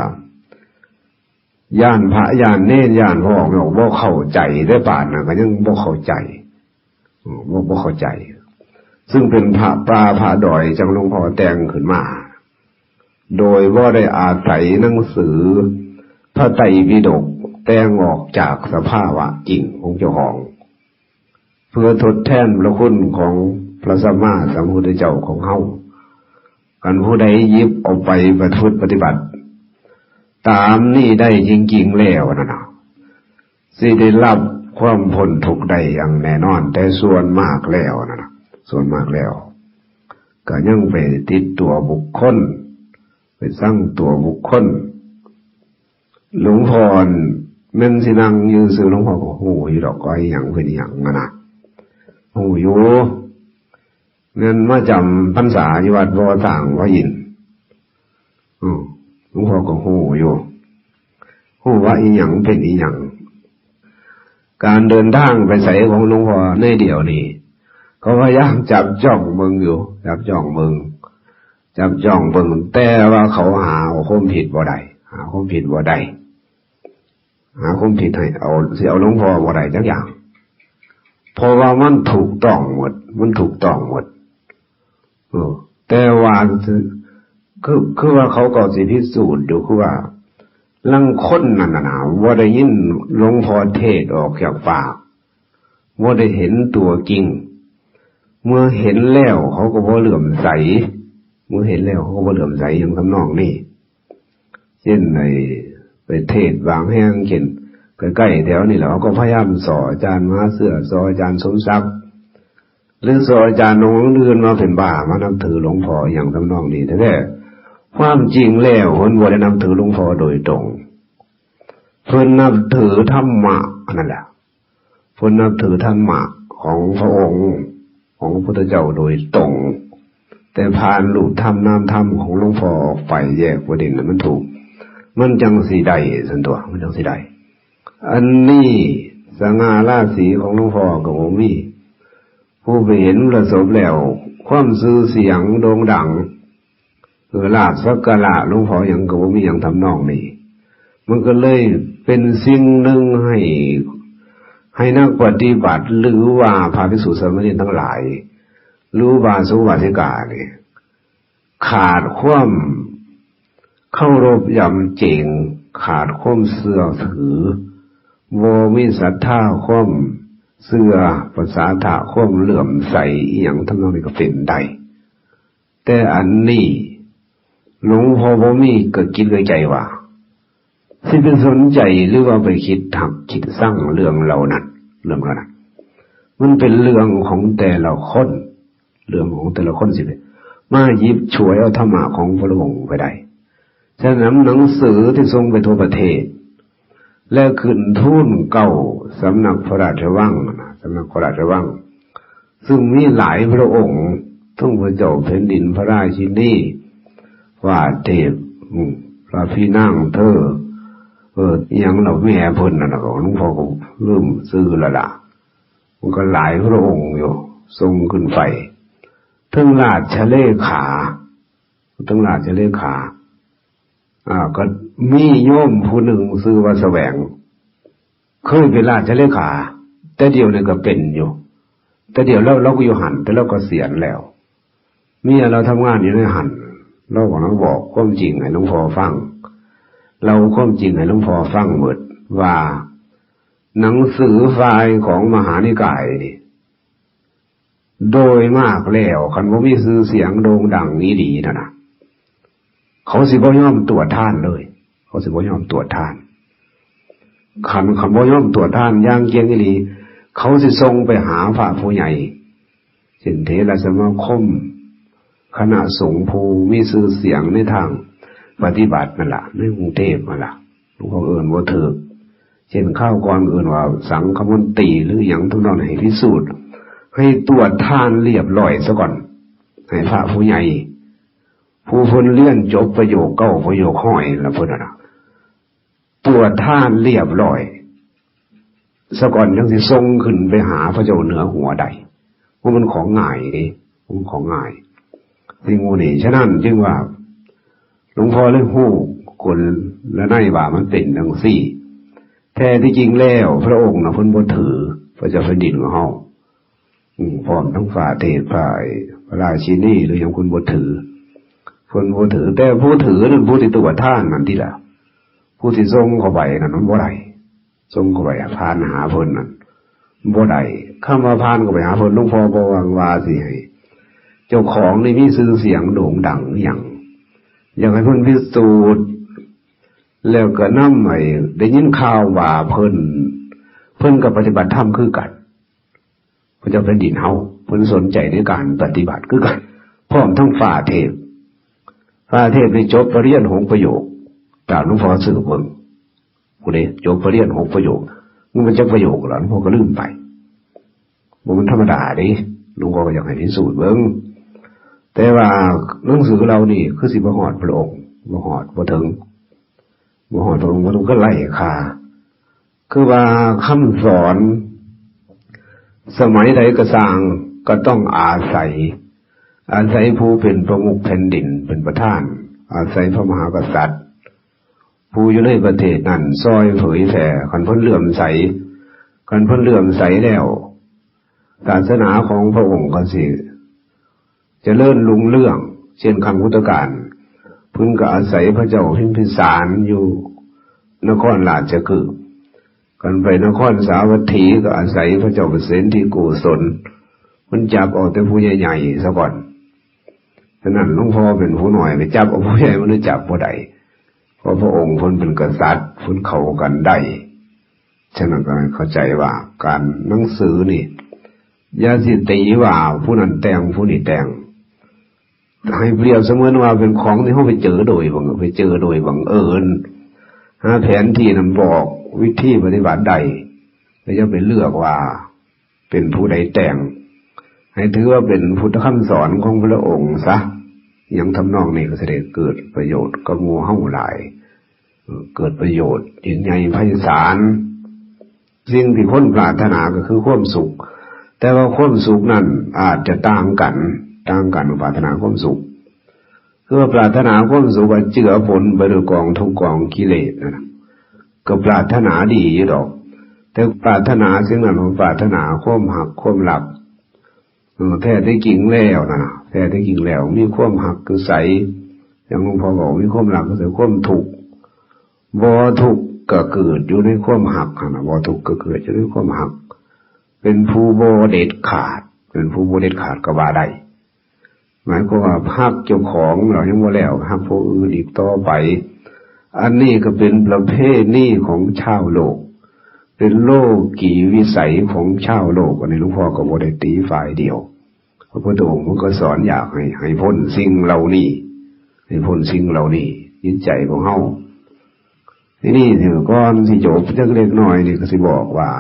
ย่านพระย่านเนรย่านพ่อไม่ออกบ่เข้าใจได้ป่านนั้นก็ยังบ่เข้าใจซึ่งเป็นพระปลาพระดอยจังหลวงพ่อแต่งขึ้นมาโดยว่าได้อาศัยหนังสือพระไตรปิฎกแต่งออกจากสภาวะจริงของเจ้าของเพื่อทดแทนพระคุณของพระสัมมาสัมพุทธเจ้าของเฮากันผู้ใดหยิบเอาไปประพฤติปฏิบัติตามนี่ได้จริงๆแล้วนะสิได้รับความพ้นทุกข์ได้อย่างแน่นอนแต่ส่วนมากแล้วนะส่วนมากแล้วก็ยังไปติดตัวบุคคลไปสร้างตัวบุคคลหลวงพ่อแม่นสินั่งยืนซื้อหลวงพ่อก็หูอยู่ดอกก้อยอย่างเพิ่นอย่างนะหูอยู่เงินมาจำพรรษาอยู่วัดบ่อต่างว่ายินหลวงพ่อก็หูอยู่หูว่าอีหยังเป็นอีหยังการเดินทางไปไสของหลวงพ่อในเดี๋ยวนี้เขาพยายามจับจ้องเบิ่งอยู่จับจ้องเบิ่งแต่ว่าเขาหาความผิดบ่ได้หาความผิดให้เอาหลวงพ่อบ่ได้จักอย่างเพราะว่ามันถูกต้องหมดแต่ว่าคือว่าเขาก็สิพิสูจน์อยู่คือว่าลังคนนั่นน่ะบ่ได้ยินหลวงพ่อเทศออกจากปากบ่ได้เห็นตัวจริงเมื่อเห็นแล้วเขาก็บ่เหลื่อมใสอย่างทำนองนี้เช่นในไปเทศบางแห่งเช่นใกล้ๆแถวนี้แหละเขาก็พยายามสอนอาจารย์มหาเสือสอนอาจารย์สมศักดิ์หรือสอนอาจารย์องค์อื่นมาเป็นบ้ามานับถือหลวงพ่ออย่างทำนองนี้แต่ความจริงแล้วคนบ่ได้นับถือหลวงพ่อโดยตรงเพิ่นนับถือธรรมะนั่นแหละเพิ่นนับถือธรรมะของพระองค์ของพระพุทธเจ้าโดยตรงแต่ผ่านรูปธรรมนามธรรมของหลวงพ่อออกไปแยกประเด็นนั้นมันถูกมันจังสิได้สันตัวมันจังสิได้อันนี้สง่าราศีของหลวงพ่อก็บ่มีผู้ไปเห็นประสบแล้วความชื่อเสียงโด่งดังลาภสักการะหลวงพ่อยังก็บ่มีอย่างทำนองนี้ มันก็เลยเป็นสิ่งหนึ่งให้นักปฏิบัติหรือว่าพระภิกษุสามเณรทั้งหลายรู้ว่าสุวาสิกาเนี่ยขาดความเข้ารบยำเจงขาดความเสื่อถือโวมิศรัทธาความเสื่อภาษาถาความเหลื่อมใสอย่างทั้งนั้นก็เป็นได้แต่อันนี้หลวงพ่อบ่มีก็คิดไว้ใจว่าที่เป็นสนใจหรือว่าไปคิดทำคิดสร้างเรื่องเหล่านั้นมันเป็นเรื่องของแต่ละคนเรื่องของแต่ละคนสิมาหยิบฉวยเอาธรรมะของพระองค์ไปได้ฉะนั้นหนังสือที่ทรงไปทั่วประเทศและขึ้นทูลเก่าสำนักพระราชวังซึ่งมีหลายพระองค์ทั้งพระเจ้าแผ่นดินพระราชินีว่าเทพพระพี่นางเธออย่างเราแม่เพิ่นน่ะก็หลวงพ่อก็เริ่มซื้อละล่ะมันก็หลายพระองค์อยู่ทรงขึ้นไปทั้งราชเลขาก็มีโยมผู้หนึ่งชื่อว่าแสวงเคยเป็นราชเลขาแต่เดี๋ยวนี้ก็เป็นอยู่แต่เดี๋ยวเราก็อยู่หันแต่เราก็เสียณแล้วเมียเราทำงานอยู่ในหันเราบอกความจริงให้หลวงพ่อฟังเราความจริงให้หลวงพ่อฟังหมดว่าหนังสือไฟล์ของมหานิกายโดยมากแล้วคันบ่มีชื่อเสียงโด่งดังนี้ดีนะเขาสิบ่ยอมตรวจท่านเลยเขาสิบ่ยอมตรวจท่านคันบ่ยอมตรวจท่านอย่างเกียงอีหลีเขาสิส่งไปหาพระผู้ใหญ่เช่นเถรสมาคมคณะสงฆ์ผู้มีชื่อเสียงในทางปฏิบัตินั่นล่ะในกรุงเทพนั่นล่ะหลวงพ่อเอิ้นบ่ถูกเช่นข้าวก่อนเอิ้นว่าสังฆมนตรีหรือหยังทุกนั้นให้พิสูจน์ให้ตรวจท่านเรียบร้อยซะก่อนให้พระผู้ใหญ่ผู้เพิ่นเรียนจบประโยคเก้าประโยคห้อยแล้วเพิ่นน่ะตรวจท่านเรียบร้อยซะก่อนจังสิส่งขึ้นไปหาพระเจ้าเหนือหัวใดว่ามันของง่ายนี่มันของง่ายสิ่งนี้ฉะนั้นจึงว่าหลวงพ่อเลยฮู้คนและในว่ามันเป็นจังซี่แท้ที่จริงแล้วพระองค์น่ะเพิ่นบ่ถือพระเจ้าแผ่นดินของเฮาพร้อมทั้งฝ่าเทพฝ่ายพระราชินีหรืออย่างคุณบ่ถือคนบ่ถือแต่ผู้ถือนั่นผู้ที่ตรวจท่านนั่นที่ละผู้ที่ทรงเข้าไปนั่นมันบ่ได้ทรงเข้าไปพานหาเพิ่นนั่นบ่ได้คำว่าพานเข้าไปหาเพิ่นหลวงพ่อบ่ว่าสิให้เจ้าของนี่มีชื่อเสียงโด่งดังอย่างอยากให้เพิ่นพิสูจน์แล้วก็นำให้ได้ยินข่าวว่าเพิ่นก็ปฏิบัติธรรมคือกันพระเจ้าแผ่นดินเฮาเพิ่นสนใจในการปฏิบัติคือกันพร้อมทั้งฝ่าเทพได้จบปริญญา6ประโยคตามหลวงพ่อสืบเบิ่งผู้ใดจบปริญญา6ประโยคมันจะประโยคล่ะหลวงพ่อก็ลืมไปบ่มันธรรมดาเด้หลวงพ่อก็อยากให้พิสูจน์เบิ่งแต่ว่าหนังสือเรานี่คือสิบ่ฮอดพระองค์บ่ฮอดบ่ถึงบ่ฮอดพระองค์บ่ต้องก็ไล่ค่าคือว่าคำสอนสมัยใดก็สร้างก็ต้องอาศัยผู้เป็นประมุขแผ่นดินเป็นประธานอาศัยพระมหากษัตริย์ผู้อยู่ในประเทศนั้นซอยเผยแผ่คันเพิ่นเลื่อมใสแล้วศาสนาของพระองค์ก็สิเจริญรุ่งเรืองเช่นครั้งพุทธกาลเพิ่นก็อาศัยพระเจ้าพิมพิสารอยู่นครราชคฤห์กันไปนครสาวัตถีก็อาศัยพระเจ้าเปรตที่โกศลมันจับเอาแต่ผู้ใหญ่ๆซะก่อนฉะนั้นหลวงพ่อเป็นผู้น้อยไปจับเอาผู้ใหญ่มันจะจับบ่ได้เพราะพระองค์เพิ่นเป็นกษัตริย์เพิ่นเข้ากันได้ฉะนั้นก็เข้าใจว่าการหนังสือนี่อย่าสิตีว่าผู้นั้นแต่งผู้นี้แต่งให้เปรียบเสมือนว่าเป็นของที่เฮาไปเจอโดยบังเอิญหาแผนที่นั้นบอกวิธีปฏิบัติใดแล้วจะไปเลือกว่าเป็นผู้ใดแต่งให้ถือว่าเป็นพุทธคำสอนของพระองค์ซะอย่างทำนองนี้ก็จะได้เกิดประโยชน์กับหมู่เฮาหลายเกิดประโยชน์ยิ่งใหญ่ไพศาลสิ่งที่คนปรารถนาก็คือความสุขแต่ว่าความสุขนั้นอาจจะต่างกันปรารถนาความสุขคือว่าปรารถนาความสุขว่าเจือผลไปด้วยกองทุกข์กองกิเลสนะ ก็ปรารถนาดีอยู่ดอกแต่ปรารถนาสิ่งนั้นมันปรารถนาความหักความหลักแท้ที่จริงแล้วนะแท้ที่จริงแล้วมีความหักคือใสอย่างหลวงพ่อบอกมีความหลักคือใสความทุกข์บ่ทุกข์ก็เกิดอยู่ในความหักนะบ่ทุกข์ก็เกิดอยู่ในความหักเป็นผู้บ่เด็ดขาดเป็นผู้บ่เด็ดขาดก็ว่าได้หมายความว่าหักเจ้าของเรายังบ่แล้วหักผู้อื่นอีกต่อไปอันนี้ก็เป็นประเภทนี้ของชาวโลกเป็นโลกีวิสัยของชาวโลกอันนี้หลวงพ่อก็บ่ได้ตีฝ่ายเดียวพระพุทธองค์ก็สอนอยากให้พ้นสิ่งเหล่านี้ให้พ้นสิ่งเหล่านี้จิตใจของเฮาที่นี่ถือก่อนสิจบจักเล็กน้อยนี่ก็สิบอกว่า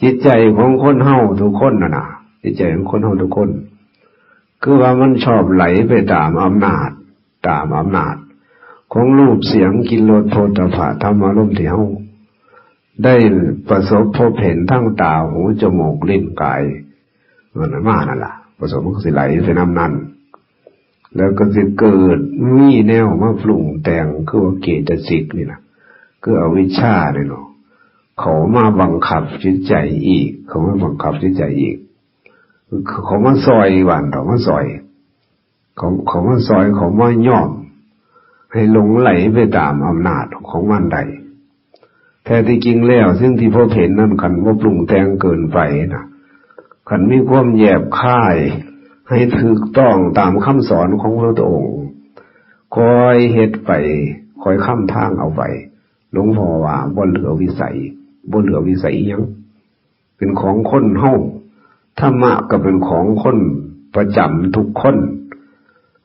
จิตใจของคนเฮาทุกคนน่ะจิตใจของคนเฮาทุกคนคือว่ามันชอบไหลไปตามอำนาจของรูปเสียงกลิ่นรสโผฏฐัพพะธรรมารมณ์ที่เฮาได้ประสบพบเห็นทั้งตาหูจมูกลิ้นกายมันมานั่นล่ะประสบมันก็สิไหลไปนำนั้นแล้วก็สิเกิดมีแนวมาปรุงแต่งคือว่าเกตสิกนี่นะคืออวิชชาเนี่ยเนาะเขามาบังคับจิตใจอีกเขามาบังคับจิตใจอีกเขามาซอยหวานเขามาซอยเขามาซอยเขามาย่อมให้หลงไหลไปตามอำนาจของมันใดแท้ที่จริงแล้วซึ่งที่พบเห็นนั่นคันว่าปรุงแต่งเกินไปนะคันมีความแยบคายให้ถูกต้องตามคำสอนของพระองค์คอยเฮ็ดไปคอยค้ำทางเอาไปหลวงพ่อว่าบ่เหลือวิสัยยังเป็นของคนเฮาธรรมะก็เป็นของคนประจำทุกคน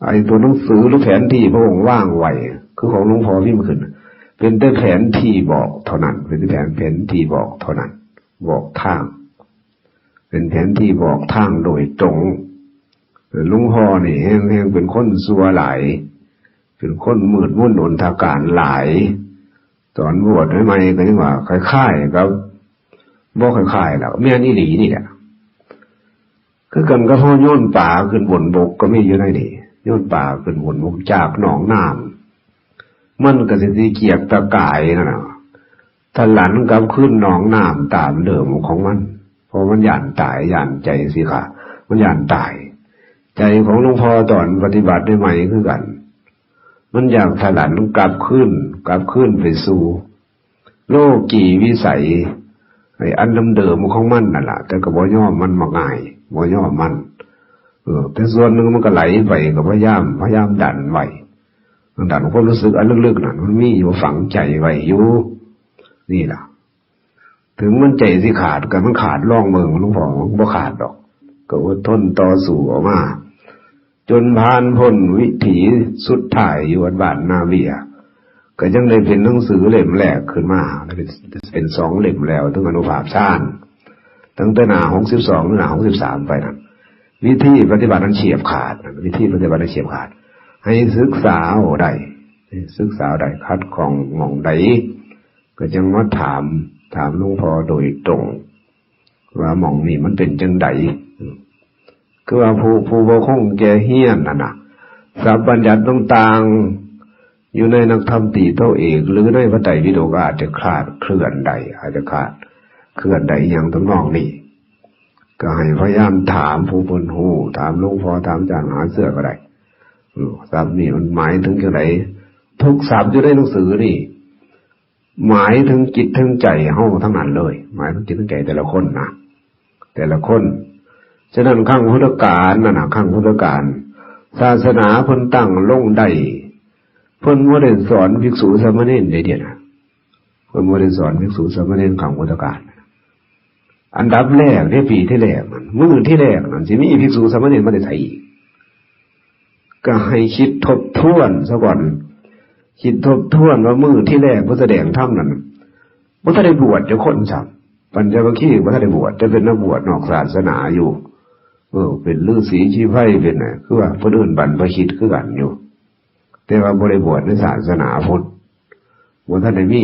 ไอ้ตัวหนังสือหรือแผนที่พระองค์ว่างไว้คือของหลวงพ่อพิมพ์ขึ้นเป็นแต่แผนที่บอกเท่านั้นเป็นแต่แผนที่บอกเท่านั้นบอกทางเป็นแผนที่บอกทางโดยตรงหลวงพ่อนี่แห้งเป็นคนซัวหลายเป็นคนมืดมุ่นอนทาการหลายตอนบวชใหม่ๆก็ยังว่าคล้ายๆกับบ่คล้ายๆแล้วแม่นอีหลีนี่แหละคือกันก็พอโยนป่าขึ้นบนบกก็มีอยู่ในนี่โยนป่าขึ้นบนบกจากหนองน้ำมันก็สิเกียกตะกายนั่นน่ะถ้าหลันกลับขึ้นหนองน้ำตามเดิมของมันเพราะมันย่านตายย่านใจสิค่ะมันย่านตายใจของหลวงพ่อตอนปฏิบัติได้ใหม่คือกันมันอยากถลันกลับขึ้นไปสู่โลกีวิสัยไอ้อันเดิมของมันนั่นแหละแต่ก็บ่ย่อมันมาง่ายบ่ย่อมันแต่ส่วนหนึ่งมันก็ไหลไปก็พยายามดันไว้ดันความรู้สึกอันลึกๆนั่นมันมีอยู่ฝังใจไว้อยู่นี่ล่ะถึงมันใจสิขาดก็มันขาดร่องเมืองหลวงพ่อบ่ขาดดอกก็อดทนต่อสู้ออกมาจนผ่านพ้นวิถีสุดท้ายอยู่วัดบ้านนาเวียก็ยังได้เป็นหนังสือเล่มแรกขึ้นมาเป็น2เล่มแล้วถึงอนุภาพฌานตั้งแต่หน้า62ถึงหน้า63ไปนั่นวิธีปฏิบัตินั้นเฉียบขาดวิธีปฏิบัตินั้นเฉียบขาดให้ศึกษาได้คัดของหม่องใดก็จังมาถามหลวงพ่อโดยตรงว่าหม่องนี้มันเป็นจังไดคือว่าผู้บ่คงแก่เฮียนนั่นน่ะศัพท์บัญญัติต่างๆอยู่ในนักธรรมตีโตเอกหรือในพระไตรปิฎกอาจจะคลาดเคลื่อนใดอย่างทำนองนี้ก็ให้พยายามถามผู้เพิ่นฮู้ถามหลวงพ่อถามอาจารย์มหาเสือก็ได้ศัพท์นี่มันหมายถึงจังไดทุกศัพท์อยู่ในหนังสือนี่หมายถึงจิตถึงใจเฮาทั้งนั้นเลยหมายถึงจิตถึงใจแต่ละคนนะแต่ละคนฉะนั้นครั้งพุทธกาลนั่นน่ะครั้งพุทธกาลศาสนาเพิ่นตั้งลงได้เพิ่นบ่ได้สอนภิกษุสามเณรได้เดียวนะเพิ่นบ่ได้สอนภิกษุสามเณรครั้งพุทธกาลอันดับแรกในปีที่แรกมันมื้อที่แรกนั่นสิมีภิกษุสามเณรมาได้ใส่อีกก็ให้คิดทบทวนซะก่อนคิดทบทวนว่ามื้อที่แรกผู้แสดงธรรมนั้นบ่ทันได้บวชจักคนซ้ํปัญจวัคคีย์บ่ทันได้บวชแต่เป็นนักบวชนอกศาสนาอยู่เป็นฤาษีชีไพรเป็นน่ะคือว่าเพิ่นเอิ้นบรรพชิตคือกันอยู่แต่ว่าบ่ได้บวชในศาสนาพุทธบ่ทันได้มี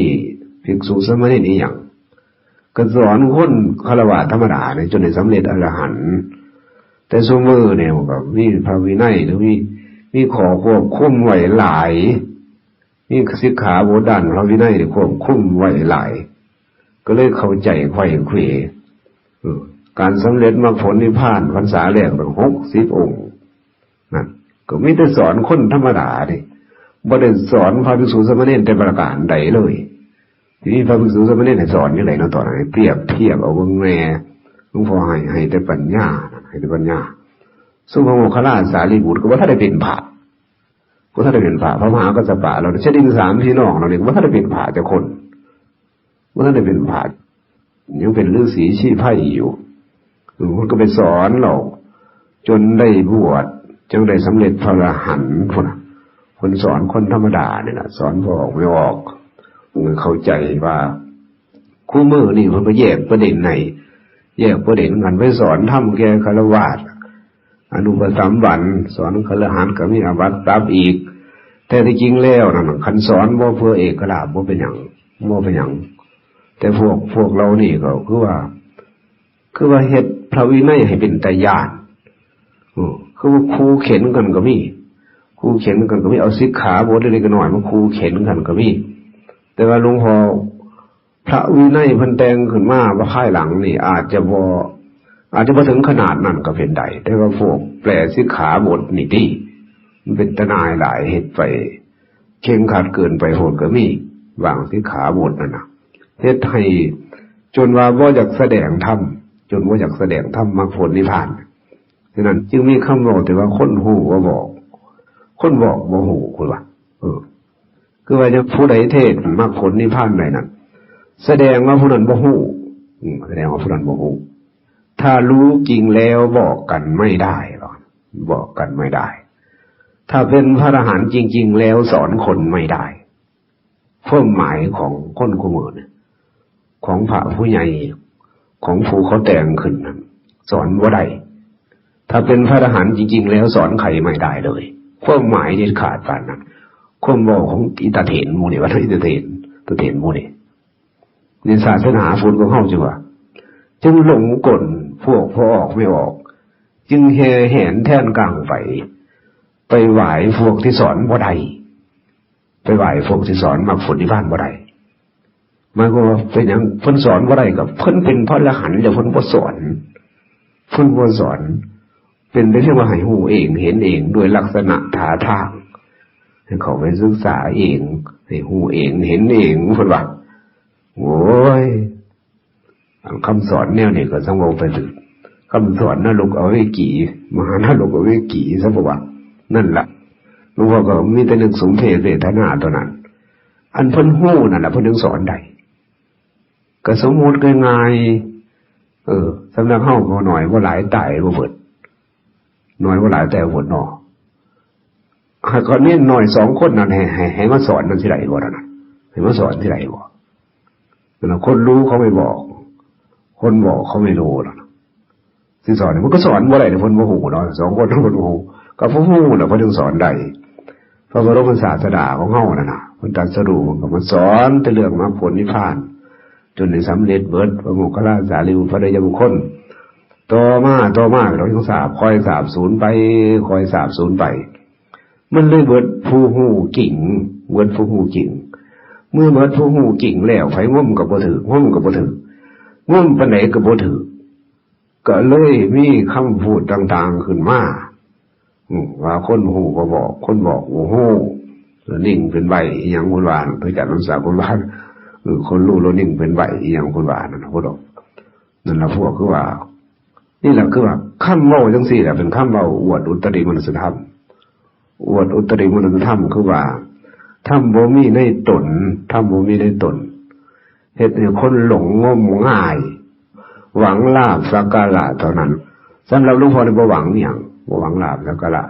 ภิกษุสามเณรอีหยังก็สอนคนฆราวาสธรรมดาเนี่ยจนได้สำเร็จอรหันต์แต่ซุมื้อเนี่ยมันก็มีพระวินัยหรือมีข้อควบคุมไว้หลาย นี่สิกขาบทด้านพระวินัยนี่ควบคุมไว้หลายก็เลยเข้าใจไขว้เขวการสำเร็จมรรคผลนิพพานพรรษาแรกตั้ง60 องค์นั่นก็ไม่ได้สอนคนธรรมดาดิบ่ได้สอนพระภิกษุสามเณรแต่ประการใดเลยทีนี้พระภิกษุสามเณรให้สอนอยู่ไหนเนาะตอนนั้นเปรียบเทียบเอาเบิ่งแน่หลวงพ่อให้แต่ปัญญาให้แต่ปัญญาสุภโมคคัลลาสารีบุตรก็ว่าถ้าได้เป็นพระก็ถ้าได้เป็นพระพระมหากัสสปะเราเช่นสามพี่น้องเราเนี่ยว่าถ้าได้เป็นพระแต่คนว่าถ้าได้เป็นพระยังเป็นฤาษีชี้ไพ่อยู่มันก็ไปสอนเราจนได้บวชจนได้สำเร็จพระอรหันต์คนสอนคนธรรมดาเนี่ยนะสอนพอออกไม่ออกมันเข้าใจว่าคู่มือนี่มันก็แยกประเด็นไหนแยกประเด็นกันไปสอนทำแก่ฆราวาสอนุปสัมบันสอนฆรหัสถ์ก็มีอาบัติตามอีกแต่ที่จริงแล้วนั่นคันสอนบ่เพื่อเอกราชบ่เป็นหยังบ่เป็นหยังแต่พวกเรานี่ก็คือว่าเฮ็ดพระวินัยให้เป็นตาญาณคือว่าครูเข็นกันก็มีครูเข็นกันก็มีเอาสิกขาบทเล็กๆน้อยๆมาครูเข็นกันก็มีแต่ว่าหลวงพ่อพระวินัยเพิ่นแต่งขึ้นมาว่าภายหลังนี่อาจจะบ่ถึงขนาดนั้นก็เป็นได้แต่ว่าพวกแปลสิกขาบทนี่ติมันเป็นตนายหลายเฮ็ดไปเข่งขัดเกินไปโหดก็มีวางสิกขาบทนั่นน่ะเฮ็ดให้จนว่าบ่อยากแสดงธรรมจนบ่อยากแสดงธรรมมรรคผลนิพพานฉะนั้นจึงมีคำบอกแต่ว่าคนฮู้ก็บอกคนบอกบ่ฮู้คุณว่าคือว่าจะผู้ใดเทศน์มรรคผลนิพพานใดนั้นแสดงว่าผู้นั้นบ่ฮู้แสดงว่าผู้นั้นบ่ฮู้ถ้ารู้จริงแล้วบอกกันไม่ได้หรอกบอกกันไม่ได้ถ้าเป็นพระอรหันต์จริงๆแล้วสอนคนไม่ได้ความหมายของคนคู่มือเนี่ยของพระผู้ใหญ่ของผู้เขาแต่งขึ้นสอนบ่ได้ถ้าเป็นพระอรหันต์จริงๆแล้วสอนใครไม่ได้เลยความหมายเด็ดขาดปานนั้นความบอกของอิตาเถนหมู่นี่ว่าอิตาเถนหมู่นี่ในศาสนาพุทธของเฮาจังว่าจึงหลงกลพวกพอออกไม่ออกจึงแห่แหนแท่นกลางไปไหว้พวกที่สอนบ่ได้ไปไหว้พวกที่สอนมรรคผลนิพพานบ่ได้มันก็เป็นอย่างเพิ่นสอนบ่ได้กับเพิ่นเป็นพระอรหันต์แต่เพิ่นบ่สอนเป็นได้เรียกว่าให้ฮู้เองเห็นเองด้วยลักษณะท่าทางให้เขาไปศึกษาเองให้ฮู้เองเห็นเองเพิ่นว่าโอ้ยคำสอนแนวนี้ก็สังเว้าไปถึงคำสอนนรกเอาไว้กี่มหานรกเอาไว้กี่ซะบ่ว่านั่นล่ะหลวงพ่อก็มีแต่นึกสมเพชเวทนาเท่านั้นอันเพิ่นฮู้นั่นล่ะเพิ่นถึงสอนได้ก็สมมุติง่ายๆสำนักเฮาก็น้อยบ่หลายตายบ่เบิดน้อยบ่หลายแต่บ่เบิดเนาะหากคนนี้น้อย2คนนั่นให้มาสอนนั่นสิได้บ่นั่นน่ะให้มาสอนสิได้บ่นั่นคนรู้เขาไม่บอกคนบอกเขาไม่รู้น่ะสิสอนมันก็สอนบ่ได้เพิ่นบ่ฮู้เนาะ2คนเพิ่นบ่ฮู้ก็ผู้ฮู้น่ะเพิ่นถึงสอนได้พระบรมศาสดาของเฮานั่นน่ะเพิ่นตรัสรู้มันก็มาสอนแต่เรื่องมรรคผลนิพพานจนได้สำเร็จเบิดพระโมคคัลลาสารีบุตรพระอริยบุคคลต่อมาเราต้องสาบคอยสาบสูญไปมันเลยเบิดผู้ฮู้กิ่งเบิดผู้ฮู้กิ่งเมื่อเบิดผู้ฮู้กิ่งแล้วไผงมก็บ่ถืองมปานใดก็บ่ถือก็เลยมีคำพูดต่างๆขึ้นมาว่าคนฮู้ก็บอกคนบอกบ่ฮู้นิ่งเป็นใบอีหยังพุ่นว่าโดยการรักษาพุ่นว่าคนรู้แล้วนิ่งเป็นใบอีหยังพุ่นว่านั่นพุ่นดอกนั่นล่ะพวกคือว่านี่แหละคือว่าคำเว้าจังซี่แหละเป็นคำเว้าอวดอุตริมนุสธรรมอวดอุตริมนุสธรรมคือว่าธรรมบ่มีในตนเฮ็ดให้คนหลงงมง่ายหวังลาภสักการะเท่านั้นสำหรับหลวงพ่อนี่บ่หวังหยังบ่หวังลาภสักการะ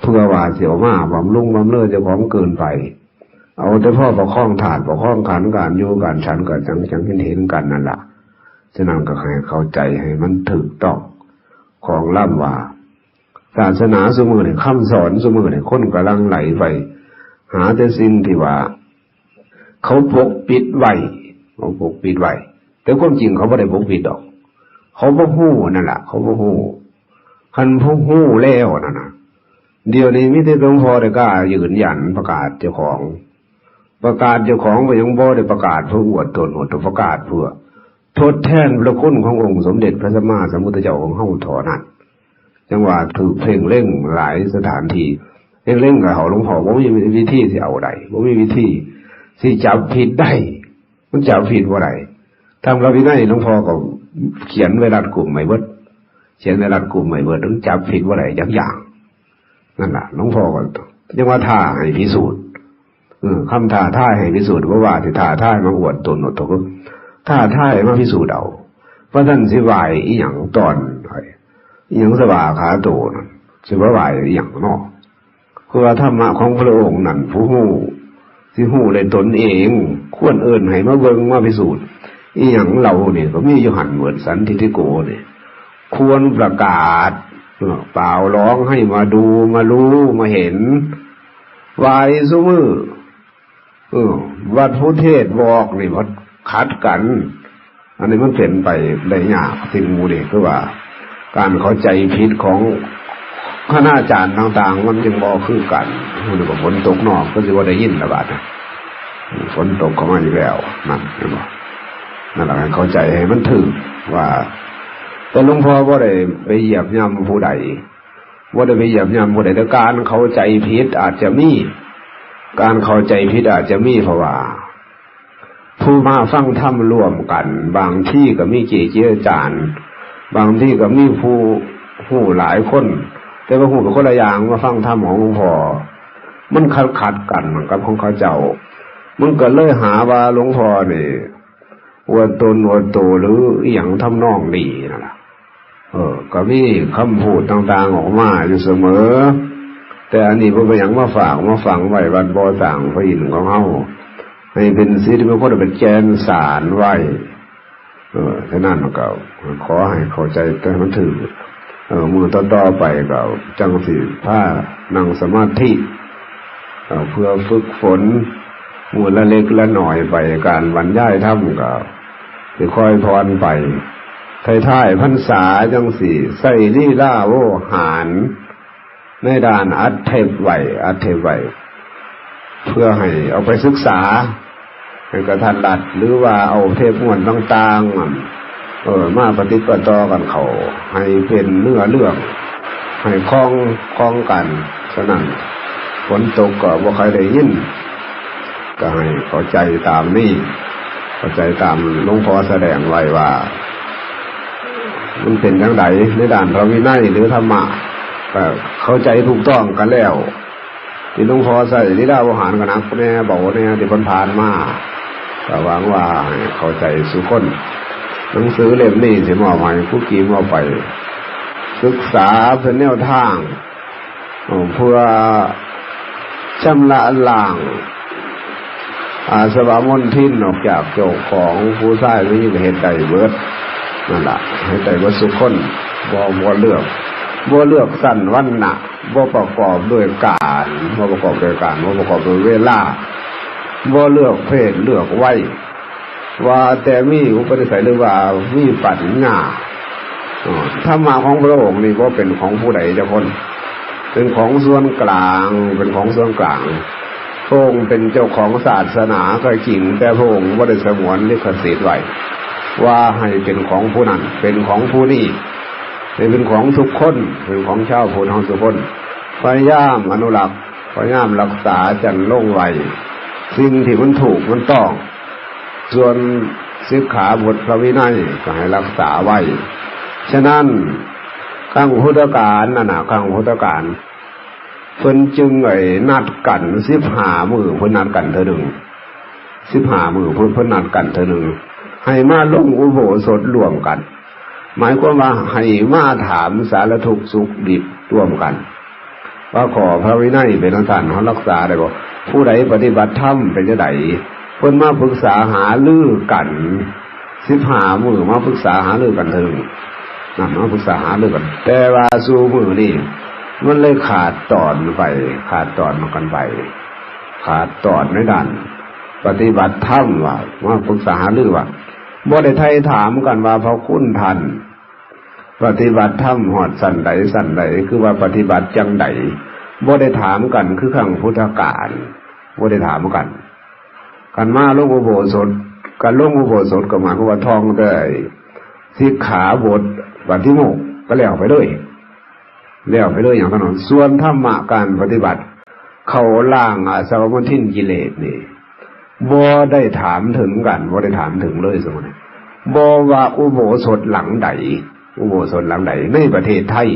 เพื่อว่าเสียวมาบำรุงบำเรอเจ้าของเกินไปเอาแต่พ่อประคองถาดประคองขันการอยู่การฉันก็จังเห็นกันนั่นล่ะฉะนั้นก็ให้เข้าใจให้มันถูกต้องของล่ำว่าศาสนาซุมื้อนี่คำสอนซุมื้อนี่คนกำลังไหลไปหาแต่สิ่งที่ว่าเขาปกปิดไว้แต่ความจริงเขาบ่ได้ปกปิดดอกเขาบ่ฮู้นั่นล่ะเขาบ่ฮู้คันผู้ฮู้แล้วนั่นน่ะเดี๋ยวนี้มีแต่หลวงพ่อได้กล้ายืนยันประกาศเจ้าของ ประกาศเจ้าของก็ยังบ่ได้ประกาศเพื่ออวดตนอวดประกาศเพื่อทดแทนพระคุณขององค์สมเด็จพระสัมมาสัมพุทธเจ้าของเฮาเท่านั้นจังว่าถูกเพ่งเร่งหลายสถานที่เร่งกับเขาหลวงพ่อบ่มีวิธีสิเอาได้บ่มีวิธีสิจับผิดได้มันจับผิดบ่ได้ทำพระวินัยหลวงพ่อก็เขียนไว้รัดกลุ่มไม่เบิดเขียนไว้รัดกลุ่มไม่เบิดต้องจับผิดบ่ได้จักอย่างนั่นล่ะหลวงพ่อก็ยังว่าท้าให้พิสูจน์คำท้าทายให้พิสูจน์ว่าที่ท้าทายมาอวดตนอวดตนท้าทายมาพิสูจน์เอาเพราะท่านสิไหวอีหยังตอนอีหยังสว่าขาโตนั่นสิว่าไหวอีหยังเนาะคือว่าธรรมะของพระองค์นั่นผู้ฮู้สิฮู้ได้ตนเองควรเอิ้นให้มาเบิ่งมาพิสูจน์อีหยังเราเนี่ยก็มีอยู่หันเหมือนสันทิฏฐิโกเนี่ยควรประกาศเปล่าร้องให้มาดูมารู้มาเห็นวายซุมือวัดพุทธเทศบอกนี่วัดขัดกันอันนี้มันเป็นไปได้ยากสิ่งมูนี่คือว่าการเข้าใจผิดของคณาจารย์ต่างๆมันจึงบ่คือกันมันก็ฝนตกนอกก็สิว่าได้ยินละบาดนะฝนตกเข้ามาอีกแล้วนั่นเห็นบ่นั่นแหละเข้าใจให้มันถึงว่าแต่หลวงพ่อบ่ได้ไปเหยียบย่ำผู้ใดบ่ได้ไปเหยียบย่ำผู้ใดแต่การเข้าใจผิดอาจจะมีการเข้าใจผิดอาจจะมีเพราะว่าผู้มาฟังธรรมร่วมกันบางที่ก็มีเจีอาจารย์บางที่ก็มีผู้หลายคนแต่ว่าผู้เป็นคนละอย่างมาฟังธรรมของหลวงพ่อมันขัดกันกับของเขาเจ้ามันก็เลยหาว่าหลวงพ่อนี่อวดตนอวดโตหรืออีหยังทำนองนี้นั่นล่ะก็มีคำพูดต่างๆออกมาอยู่เสมอแต่อันนี้เพิ่นก็ยังมาฝากมาฝังไว้วัดบ่อสร้างพระอินทร์ของเฮาให้เป็นสิ่งที่มันก็เป็นแกนสารไว้ฉะนั้นก็ขอให้เข้าใจแต่มันถึงมือต่อไปก็จังสิพานั่งสมาธิเพื่อฝึกฝนมือละเล็กละหน่อยไปการบรรยายธรรมก็สิค่อยพรไปท้ายๆพรรษาจังสิใส่ลีลาโวหารในด้านอัดเทปไว้เพื่อให้เอาไปศึกษาให้กระทันรัดหรือว่าเอาเทปม้วนต่างๆมาปฏิบัติต่อกันเขาให้เป็นเนื้อเรื่องให้คล้องกันฉะนั้นฝนตกก็บ่ใครได้ยินก็ให้เข้าใจตามนี้เข้าใจตามหลวงพ่อแสดงไว้ว่ามันเป็นจังไดในด้านพระวินัยหรือธรรมะก็เข้าใจถูกต้องกันแล้วที่หลวงพ่อใส่ลีลาโวหารกันนักแน่บอกว่าเนี่ยที่ผ่านมาก็หวังว่าเข้าใจสุคนหนังสือเล่มนี้สิมอบให้ผู้กีมอบไปศึกษาเป็นแนวทางเพื่อชำระล้างอาสวะมลทินออกจากเจ้าของผู้ชายนี่ก็เห็นได้เบิดนั่นล่ะให้ได้ว่าสุคนบ่เลือกสั้นวันนะบ่ประกอบด้วยการบ่ประกอบด้วยเวลาบ่เลือกเพศเลือกวัยว่าแต่มีอุปนิสัยหรือว่ามีปัญญาธรรมะของพระองค์นี่บ่เป็นของผู้ใดจะคนเป็นของส่วนกลางพระองค์เป็นเจ้าของศาสนาก็จริงแต่พระองค์บ่ได้สงวนลิขสิทธิ์ไว้ว่าให้เป็นของผู้นั้นเป็นของผู้นี้เป็นของทุกคนเป็นของชาวพุทธทุกคนพยายามอนุรักษ์พยายามรักษาจันลงไว้สิ่งที่มันถูกมันต้องส่วนสิกขาบทพระวินัยก็ให้รักษาไว้ฉะนั้นครั้งพุทธกาลครั้งพุทธกาลเพิ่นจึงนัดกัน15มื้อเพิ่นนัดกันเทื่อนึง15มื้อเพิ่นนัดกันเทื่อนึงให้มาลงอุโบสถร่วมกันหมายความว่าให้มาถามสารทุกข์สุขดิบร่วมกันว่าขอพระวินัยเป็นท่านเฮารักษาได้บ่ผู้ใดปฏิบัติธรรมเป็นจังได๋เพิ่นมาปรึกษาหารือกัน15มื้อมาปรึกษาหารือกันเถิงนั่นมาปรึกษาหารือกันแต่ว่าสู่มื้อนี้มันเลยขาดตอนมากันไปขาดตอนในด้านปฏิบัติธรรมว่ามาปรึกษาหารือว่าบ่ได้ไถ่ถามกันว่าพระคุณท่านปฏิบัติธรรมฮอดสั่นใดคือว่าปฏิบัติจังไดบ่ได้ถามกันคือครั้งพุทธกาลบ่ได้ถามกัน ขันมาลงอุโบสถการลงอุโบสถก็หมายความว่าท่องได้สิกขาบทปฏิโมกข์ก็แล้วไปด้วยอย่างนั้นส่วนธรรมะการปฏิบัติเขาล่างอาสวะมลทินกิเลสนี่บ่ได้ถามถึงกันบ่ได้ถามถึงเลยสมมุติบ่ว่าอุโบสถหลังใดในประเทศไทย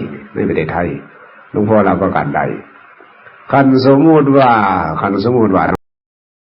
หลวงพ่อรับประกันได้คันสมมุติว่า